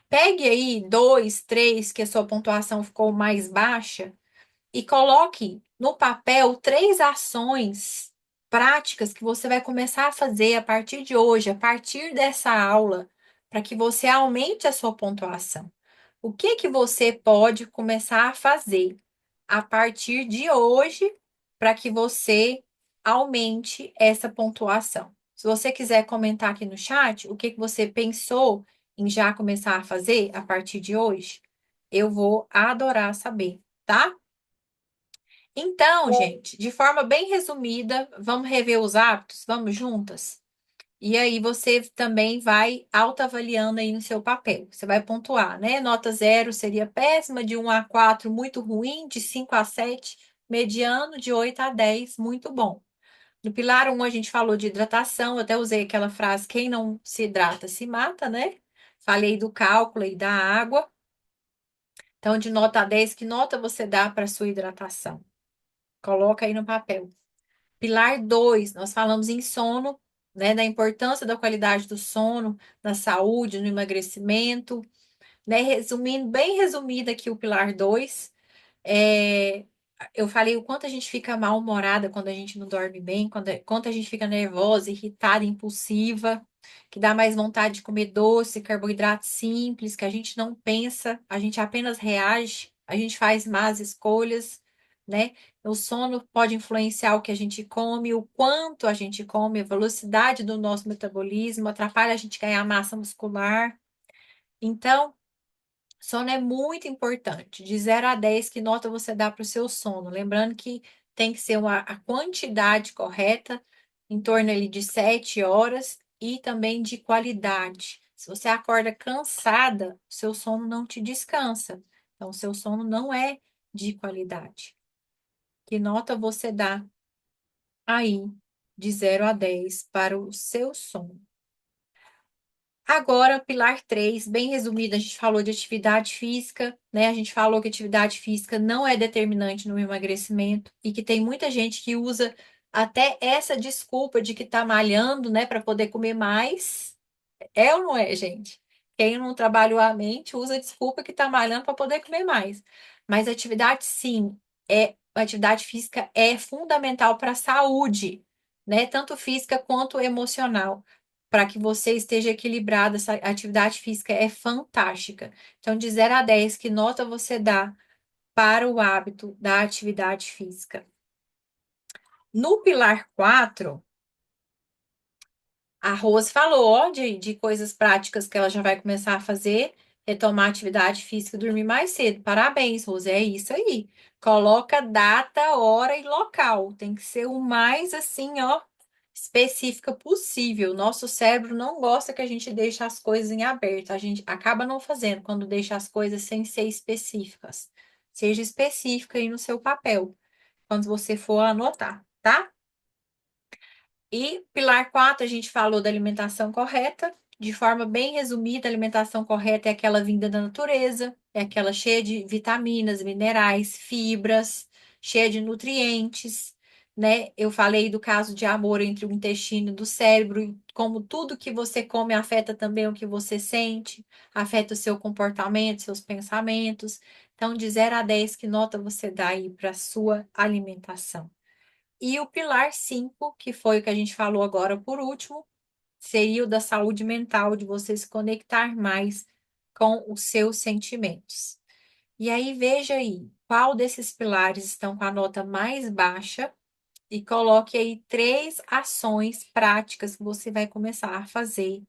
Pegue aí 2, 3, que a sua pontuação ficou mais baixa, e coloque no papel 3 ações práticas que você vai começar a fazer a partir de hoje, a partir dessa aula, para que você aumente a sua pontuação. O que que você pode começar a fazer a partir de hoje para que você aumente essa pontuação? Se você quiser comentar aqui no chat o que que você pensou em já começar a fazer a partir de hoje, eu vou adorar saber, tá? Então, gente, de forma bem resumida, vamos rever os hábitos? Vamos juntas? E aí você também vai autoavaliando aí no seu papel. Você vai pontuar, né? Nota 0 seria péssima, de 1 a 4 muito ruim, de 5 a 7 mediano, de 8 a 10 muito bom. No pilar 1 a gente falou de hidratação, eu até usei aquela frase, quem não se hidrata se mata, né? Falei do cálculo e da água. Então, de nota a 10, que nota você dá para sua hidratação? Coloca aí no papel. Pilar 2, nós falamos em sono, né, da importância da qualidade do sono, na saúde, no emagrecimento, né? Resumindo, bem resumido aqui o pilar 2, é, eu falei o quanto a gente fica mal-humorada quando a gente não dorme bem, quanto a gente fica nervosa, irritada, impulsiva, que dá mais vontade de comer doce, carboidrato simples, que a gente não pensa, a gente apenas reage, a gente faz más escolhas, né? O sono pode influenciar o que a gente come, o quanto a gente come, a velocidade do nosso metabolismo, atrapalha a gente ganhar massa muscular. Então, sono é muito importante. De 0 a 10, que nota você dá para o seu sono? Lembrando que tem que ser a quantidade correta, em torno ali de 7 horas, e também de qualidade. Se você acorda cansada, o seu sono não te descansa. Então, o seu sono não é de qualidade. Que nota você dá aí de 0 a 10 para o seu sono? Agora, pilar 3, bem resumido, a gente falou de atividade física, né? A gente falou que atividade física não é determinante no emagrecimento e que tem muita gente que usa até essa desculpa de que tá malhando, né, para poder comer mais. É ou não é, gente? Quem não trabalhou a mente usa a desculpa que tá malhando para poder comer mais. Mas atividade, sim, atividade física é fundamental para a saúde, né? Tanto física quanto emocional. Para que você esteja equilibrado, essa atividade física é fantástica. Então, de 0 a 10, que nota você dá para o hábito da atividade física? No pilar 4, a Rose falou, ó, de coisas práticas que ela já vai começar a fazer, retomar a atividade física e dormir mais cedo. Parabéns, Rose, é isso aí. Coloca data, hora e local. Tem que ser o mais assim, ó, específica possível. Nosso cérebro não gosta que a gente deixe as coisas em aberto. A gente acaba não fazendo quando deixa as coisas sem ser específicas. Seja específica aí no seu papel, quando você for anotar, tá? E pilar 4 a gente falou da alimentação correta. De forma bem resumida, a alimentação correta é aquela vinda da natureza, é aquela cheia de vitaminas, minerais, fibras, cheia de nutrientes, né? Eu falei do caso de amor entre o intestino e do cérebro, e como tudo que você come afeta também o que você sente, afeta o seu comportamento, seus pensamentos. Então, de 0 a 10, que nota você dá aí para a sua alimentação? E o pilar 5, que foi o que a gente falou agora por último, seria o da saúde mental, de você se conectar mais com os seus sentimentos. E aí, veja aí, qual desses pilares estão com a nota mais baixa e coloque aí 3 ações práticas que você vai começar a fazer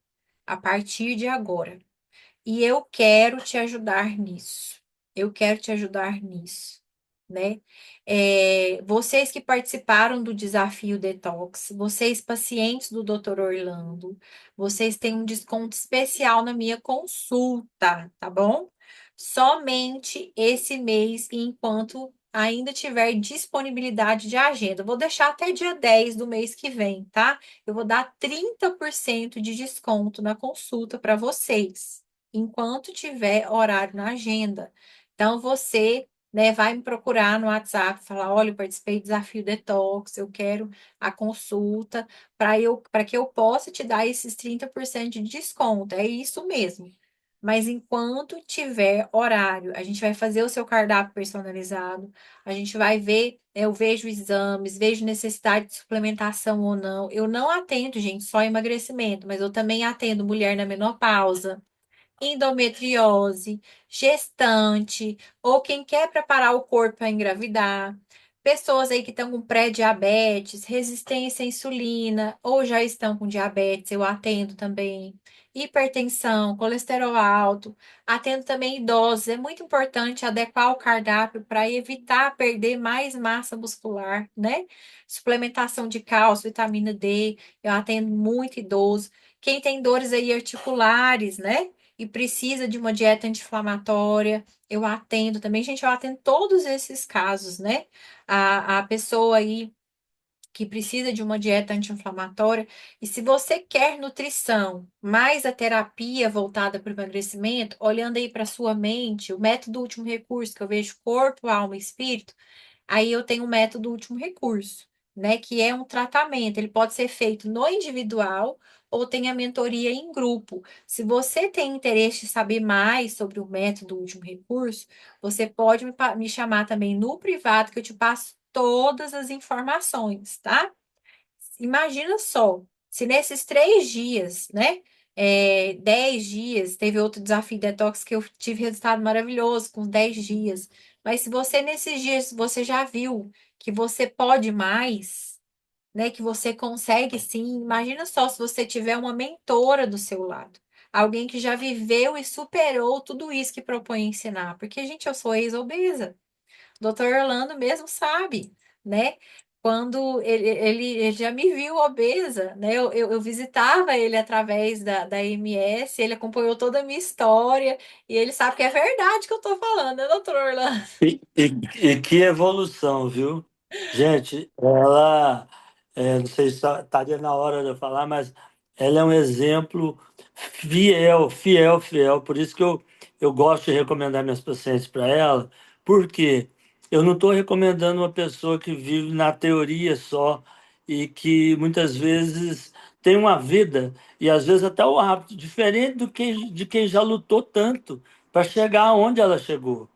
a partir de agora. E eu quero te ajudar nisso. Eu quero te ajudar nisso, né? Vocês que participaram do desafio Detox, vocês pacientes do Dr. Orlando, vocês têm um desconto especial na minha consulta, tá bom? Somente esse mês, enquanto ainda tiver disponibilidade de agenda. Eu vou deixar até dia 10 do mês que vem, tá? Eu vou dar 30% de desconto na consulta para vocês enquanto tiver horário na agenda. Então, você, né, vai me procurar no WhatsApp, falar, olha, eu participei do Desafio Detox, eu quero a consulta para que eu possa te dar esses 30% de desconto. É isso mesmo. Mas enquanto tiver horário, a gente vai fazer o seu cardápio personalizado, a gente vai ver, eu vejo exames, vejo necessidade de suplementação ou não. Eu não atendo, gente, só emagrecimento, mas eu também atendo mulher na menopausa, endometriose, gestante, ou quem quer preparar o corpo para engravidar, pessoas aí que estão com pré-diabetes, resistência à insulina, ou já estão com diabetes, eu atendo também. Hipertensão, colesterol alto, atendo também idosos. É muito importante adequar o cardápio para evitar perder mais massa muscular, né? Suplementação de cálcio, vitamina D, eu atendo muito idoso. Quem tem dores aí articulares, né? E precisa de uma dieta anti-inflamatória, eu atendo também. Gente, eu atendo todos esses casos, né? A pessoa aí que precisa de uma dieta anti-inflamatória. E se você quer nutrição, mais a terapia voltada para o emagrecimento, olhando aí para sua mente, o método último recurso, que eu vejo corpo, alma e espírito, aí eu tenho o método último recurso, né? Que é um tratamento. Ele pode ser feito no individual ou tem a mentoria em grupo. Se você tem interesse em saber mais sobre o método último recurso, você pode me chamar também no privado, que eu te passo todas as informações, tá? Imagina só, se nesses 3 dias, né? 10 dias, teve outro desafio detox que eu tive resultado maravilhoso com 10 dias. Mas se você nesses dias você já viu que você pode mais, né? Que você consegue sim. Imagina só se você tiver uma mentora do seu lado. Alguém que já viveu e superou tudo isso que propõe ensinar. Porque, gente, eu sou ex-obesa. Doutor Orlando mesmo sabe, né? Quando ele já me viu obesa, né? Eu visitava ele através da MS, ele acompanhou toda a minha história e ele sabe que é verdade que eu tô falando, né, doutor Orlando? E que evolução, viu? Gente, ela, não sei se estaria na hora de eu falar, mas ela é um exemplo fiel, fiel, fiel. Por isso que eu gosto de recomendar minhas pacientes para ela, porque eu não estou recomendando uma pessoa que vive na teoria só e que muitas vezes tem uma vida e às vezes até o hábito diferente de quem já lutou tanto para chegar onde ela chegou.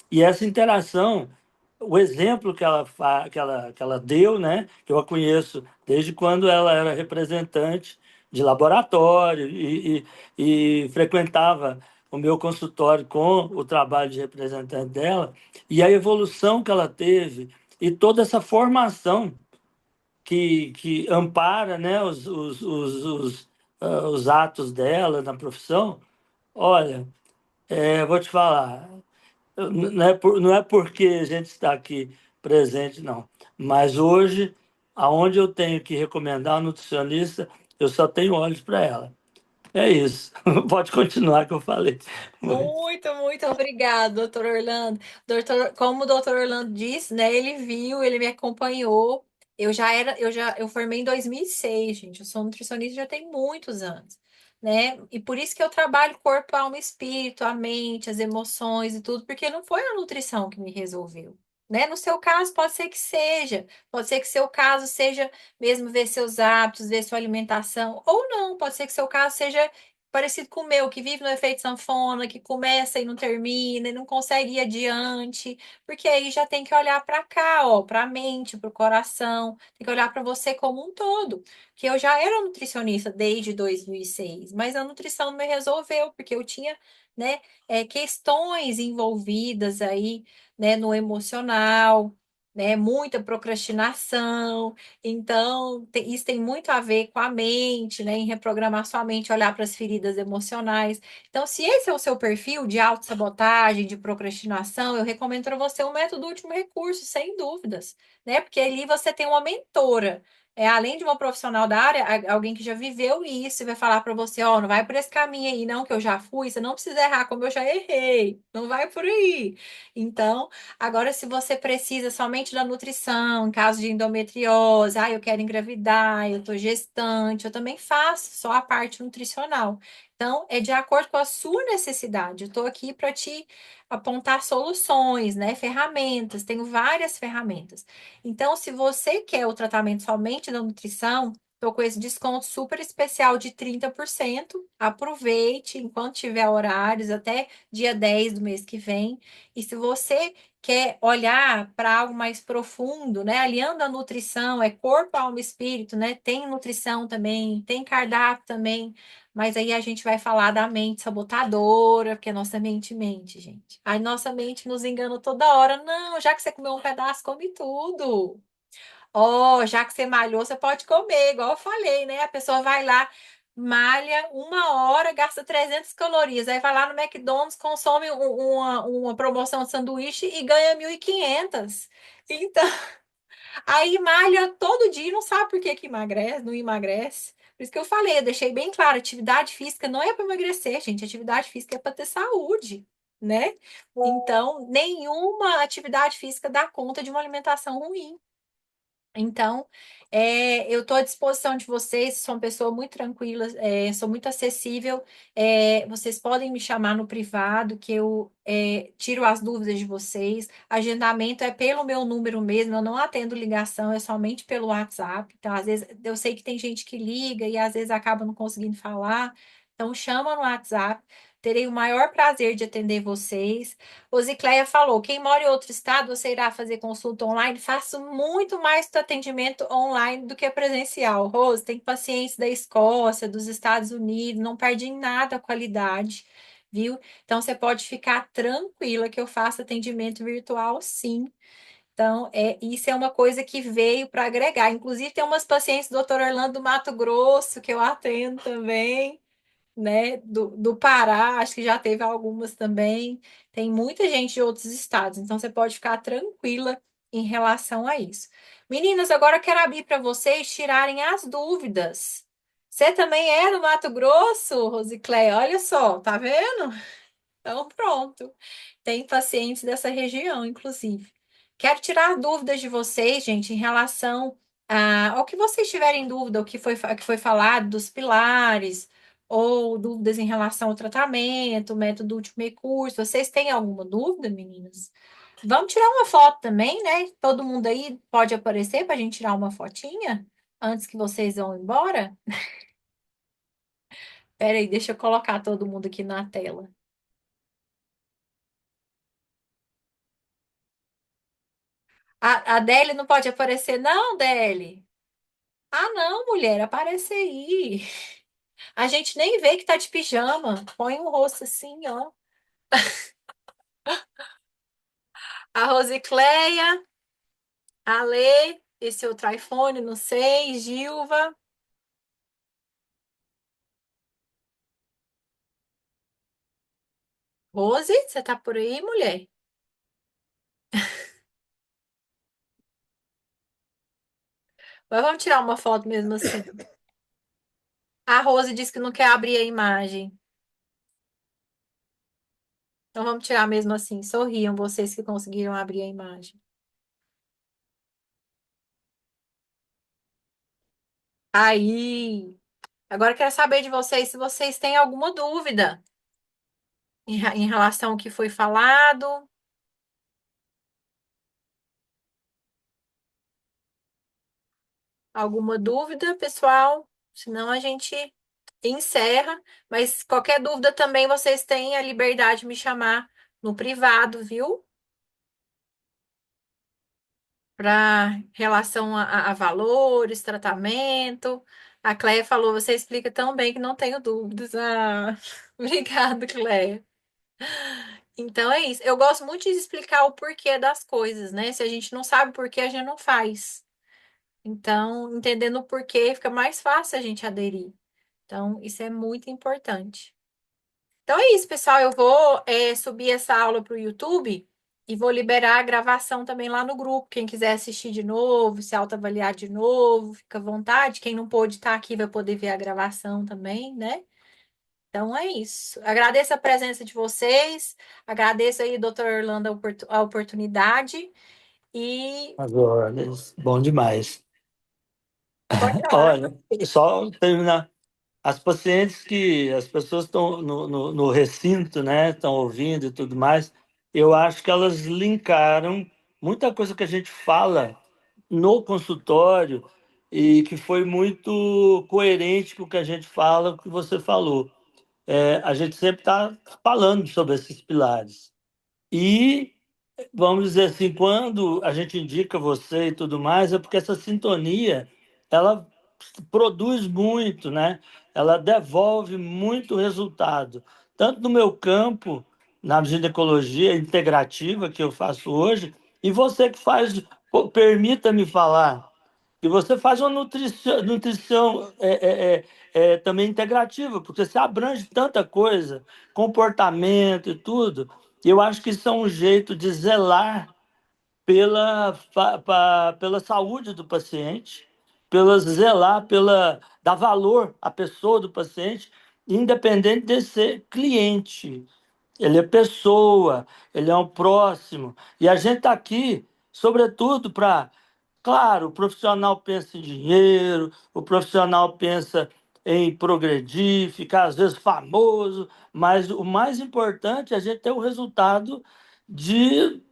E essa interação, o exemplo que ela deu, né, que eu a conheço desde quando ela era representante de laboratório e frequentava o meu consultório com o trabalho de representante dela, e a evolução que ela teve e toda essa formação. que ampara, né, os atos dela na profissão. Olha, vou te falar, não é porque a gente está aqui presente, não. Mas hoje, aonde eu tenho que recomendar um nutricionista, eu só tenho olhos para ela. É isso. Pode continuar que eu falei. Muito, muito obrigado, doutor Orlando. Como o doutor Orlando disse, né? Ele viu, ele me acompanhou. Eu formei em 2006, gente. Eu sou nutricionista já tem muitos anos, né? E por isso que eu trabalho corpo, alma, e espírito, a mente, as emoções e tudo, porque não foi a nutrição que me resolveu, né? No seu caso, pode ser que seja. Pode ser que seu caso seja mesmo ver seus hábitos, ver sua alimentação, ou não, pode ser que seu caso seja parecido com o meu, que vive no efeito sanfona, que começa e não termina, e não consegue ir adiante, porque aí já tem que olhar para cá, ó, para a mente, para o coração, tem que olhar para você como um todo. Que eu já era nutricionista desde 2006, mas a nutrição não me resolveu, porque eu tinha, né, questões envolvidas aí, né, no emocional, né, muita procrastinação. Então, isso tem muito a ver com a mente, né? Em reprogramar sua mente, olhar para as feridas emocionais. Então, se esse é o seu perfil de autossabotagem, de procrastinação, eu recomendo para você o método último recurso, sem dúvidas, né? Porque ali você tem uma mentora. Além de uma profissional da área, alguém que já viveu isso e vai falar para você, ó, não vai por esse caminho aí, não, que eu já fui, você não precisa errar como eu já errei. Não vai por aí. Então, agora, se você precisa somente da nutrição, em caso de endometriose, eu quero engravidar, eu estou gestante, eu também faço só a parte nutricional. Então, é de acordo com a sua necessidade. Eu estou aqui para te apontar soluções, né? Ferramentas, tenho várias ferramentas. Então, se você quer o tratamento somente da nutrição, estou com esse desconto super especial de 30%. Aproveite enquanto tiver horários, até dia 10 do mês que vem. E se você quer olhar para algo mais profundo, né? Aliando a nutrição, é corpo, alma e espírito, né? Tem nutrição também, tem cardápio também, mas aí a gente vai falar da mente sabotadora, porque a nossa mente mente, gente. A nossa mente nos engana toda hora. Não, já que você comeu um pedaço, come tudo. Ó, já que você malhou, você pode comer, igual eu falei, né? A pessoa vai lá, malha 1 hora, gasta 300 calorias. Aí vai lá no McDonald's, consome uma promoção de sanduíche e ganha 1.500. Então, aí malha todo dia e não sabe por que que emagrece, não emagrece. Por isso que eu falei, eu deixei bem claro, atividade física não é para emagrecer, gente. Atividade física é para ter saúde, né? Então, nenhuma atividade física dá conta de uma alimentação ruim. Então, eu estou à disposição de vocês, sou uma pessoa muito tranquila, sou muito acessível. Vocês podem me chamar no privado, que eu tiro as dúvidas de vocês. Agendamento é pelo meu número mesmo, eu não atendo ligação, é somente pelo WhatsApp. Então, às vezes, eu sei que tem gente que liga e às vezes acaba não conseguindo falar. Então, chama no WhatsApp. Terei o maior prazer de atender vocês. Rosicléia falou: quem mora em outro estado, você irá fazer consulta online? Faço muito mais do atendimento online do que presencial. Rose, tem pacientes da Escócia, dos Estados Unidos, não perde em nada a qualidade, viu? Então você pode ficar tranquila que eu faço atendimento virtual, sim. Então, isso é uma coisa que veio para agregar. Inclusive, tem umas pacientes do Dr. Orlando do Mato Grosso que eu atendo também, né, do Pará, acho que já teve algumas também. Tem muita gente de outros estados, então você pode ficar tranquila em relação a isso. Meninas, agora eu quero abrir para vocês tirarem as dúvidas. Você também é do Mato Grosso, Rosicléia? Olha só, tá vendo? Então, pronto. Tem pacientes dessa região, inclusive. Quero tirar dúvidas de vocês, gente, em relação ao que vocês tiverem dúvida, que foi falado dos pilares, ou dúvidas em relação ao tratamento, método último recurso. Vocês têm alguma dúvida, meninas? Vamos tirar uma foto também, né? Todo mundo aí pode aparecer para a gente tirar uma fotinha antes que vocês vão embora? Pera aí, deixa eu colocar todo mundo aqui na tela. A Adele não pode aparecer, não, Adele? Ah, não, mulher, aparece aí. A gente nem vê que tá de pijama. Põe um rosto assim, ó. A Rosicléia, a Lê, esse outro iPhone, não sei, Gilva. Rose, você tá por aí, mulher? Mas vamos tirar uma foto mesmo assim. A Rose disse que não quer abrir a imagem. Então vamos tirar mesmo assim. Sorriam vocês que conseguiram abrir a imagem. Aí. Agora eu quero saber de vocês se vocês têm alguma dúvida em relação ao que foi falado. Alguma dúvida, pessoal? Senão a gente encerra. Mas qualquer dúvida também vocês têm a liberdade de me chamar no privado, viu? Para relação a valores, tratamento. A Cleia falou, você explica tão bem que não tenho dúvidas. Ah, obrigada, Cleia. Então é isso. Eu gosto muito de explicar o porquê das coisas, né? Se a gente não sabe o porquê, a gente não faz. Então, entendendo o porquê, fica mais fácil a gente aderir. Então, isso é muito importante. Então é isso, pessoal. Eu vou subir essa aula para o YouTube e vou liberar a gravação também lá no grupo. Quem quiser assistir de novo, se autoavaliar de novo, fica à vontade. Quem não pôde estar aqui vai poder ver a gravação também, né? Então é isso. Agradeço a presença de vocês. Agradeço aí, doutor Orlando, a oportunidade. E Agora, bom demais. pode falar. Olha, só terminar. As pessoas estão no recinto, né? Estão ouvindo e tudo mais. Eu acho que elas linkaram muita coisa que a gente fala no consultório e que foi muito coerente com o que a gente fala, o que você falou. A gente sempre está falando sobre esses pilares. E vamos dizer assim, quando a gente indica você e tudo mais, é porque essa sintonia, ela produz muito, né? Ela devolve muito resultado. Tanto no meu campo, na ginecologia integrativa que eu faço hoje, e você que faz, pô, permita-me falar, que você faz uma nutrição também integrativa, porque você abrange tanta coisa, comportamento e tudo. E eu acho que isso é um jeito de zelar pela saúde do paciente, pela zelar, dar valor à pessoa do paciente, independente de ser cliente. Ele é pessoa, ele é um próximo. E a gente está aqui, sobretudo, para. Claro, o profissional pensa em dinheiro, o profissional pensa em progredir, ficar às vezes famoso, mas o mais importante é a gente ter o resultado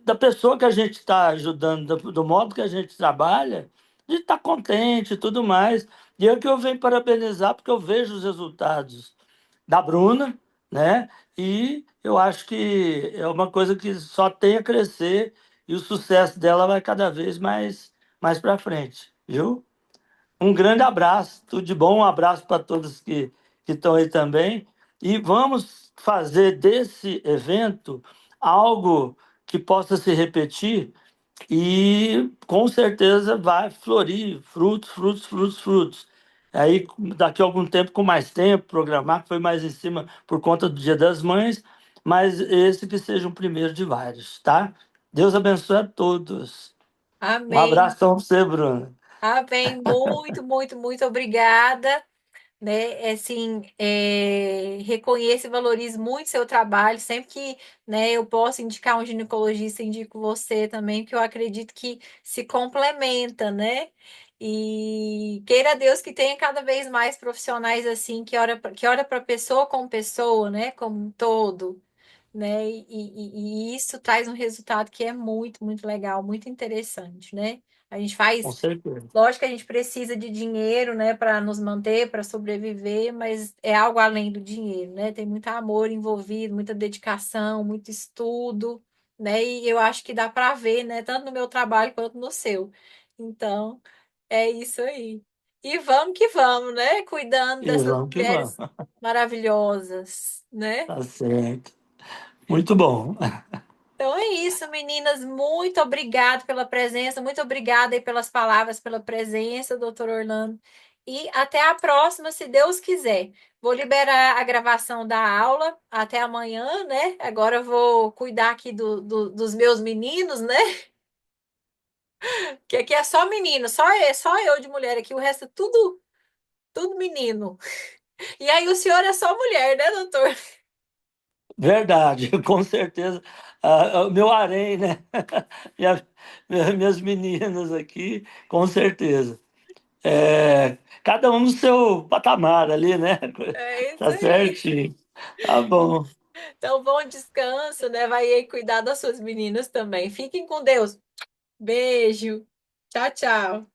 da pessoa que a gente está ajudando, do modo que a gente trabalha, de estar contente e tudo mais. E é que eu venho parabenizar, porque eu vejo os resultados da Bruna, né? E eu acho que é uma coisa que só tem a crescer e o sucesso dela vai cada vez mais para frente, viu? Um grande abraço, tudo de bom, um abraço para todos que estão aí também. E vamos fazer desse evento algo que possa se repetir e com certeza vai florir frutos, frutos, frutos, frutos. Aí, daqui a algum tempo, com mais tempo, programar, que foi mais em cima por conta do Dia das Mães, mas esse que seja o primeiro de vários, tá? Deus abençoe a todos. Um Amém. abração para você, Bruno. Amém. Muito, muito, muito obrigada. Né? É, assim, reconheço e valorizo muito seu trabalho. Sempre que, né, eu posso indicar um ginecologista, indico você também, porque eu acredito que se complementa, né? E queira Deus que tenha cada vez mais profissionais assim, que olha para pessoa como pessoa, né? Como um todo, né? E isso traz um resultado que é muito, muito legal, muito interessante, né? A gente Com faz. certeza. Lógico que a gente precisa de dinheiro, né, para nos manter, para sobreviver, mas é algo além do dinheiro, né? Tem muito amor envolvido, muita dedicação, muito estudo, né? E eu acho que dá para ver, né, tanto no meu trabalho quanto no seu. Então, é isso aí. E vamos que vamos, né? Cuidando E dessas vamos que vamos. mulheres maravilhosas, né? Tá certo. Muito bom. Então é isso, meninas. Muito obrigada pela presença, muito obrigada aí pelas palavras, pela presença, doutor Orlando. E até a próxima, se Deus quiser. Vou liberar a gravação da aula até amanhã, né? Agora eu vou cuidar aqui dos meus meninos, né? Que aqui é só menino, só eu de mulher aqui, o resto é tudo menino. E aí o senhor é só mulher, né, doutor? Verdade, com certeza. O meu harém, né? Minha- minhas meninas aqui, com certeza. Cada um no seu patamar ali, né? É isso Tá aí. certinho. Tá bom. Então, bom descanso, né? Vai aí cuidar das suas meninas também. Fiquem com Deus. Beijo. Tchau, tchau.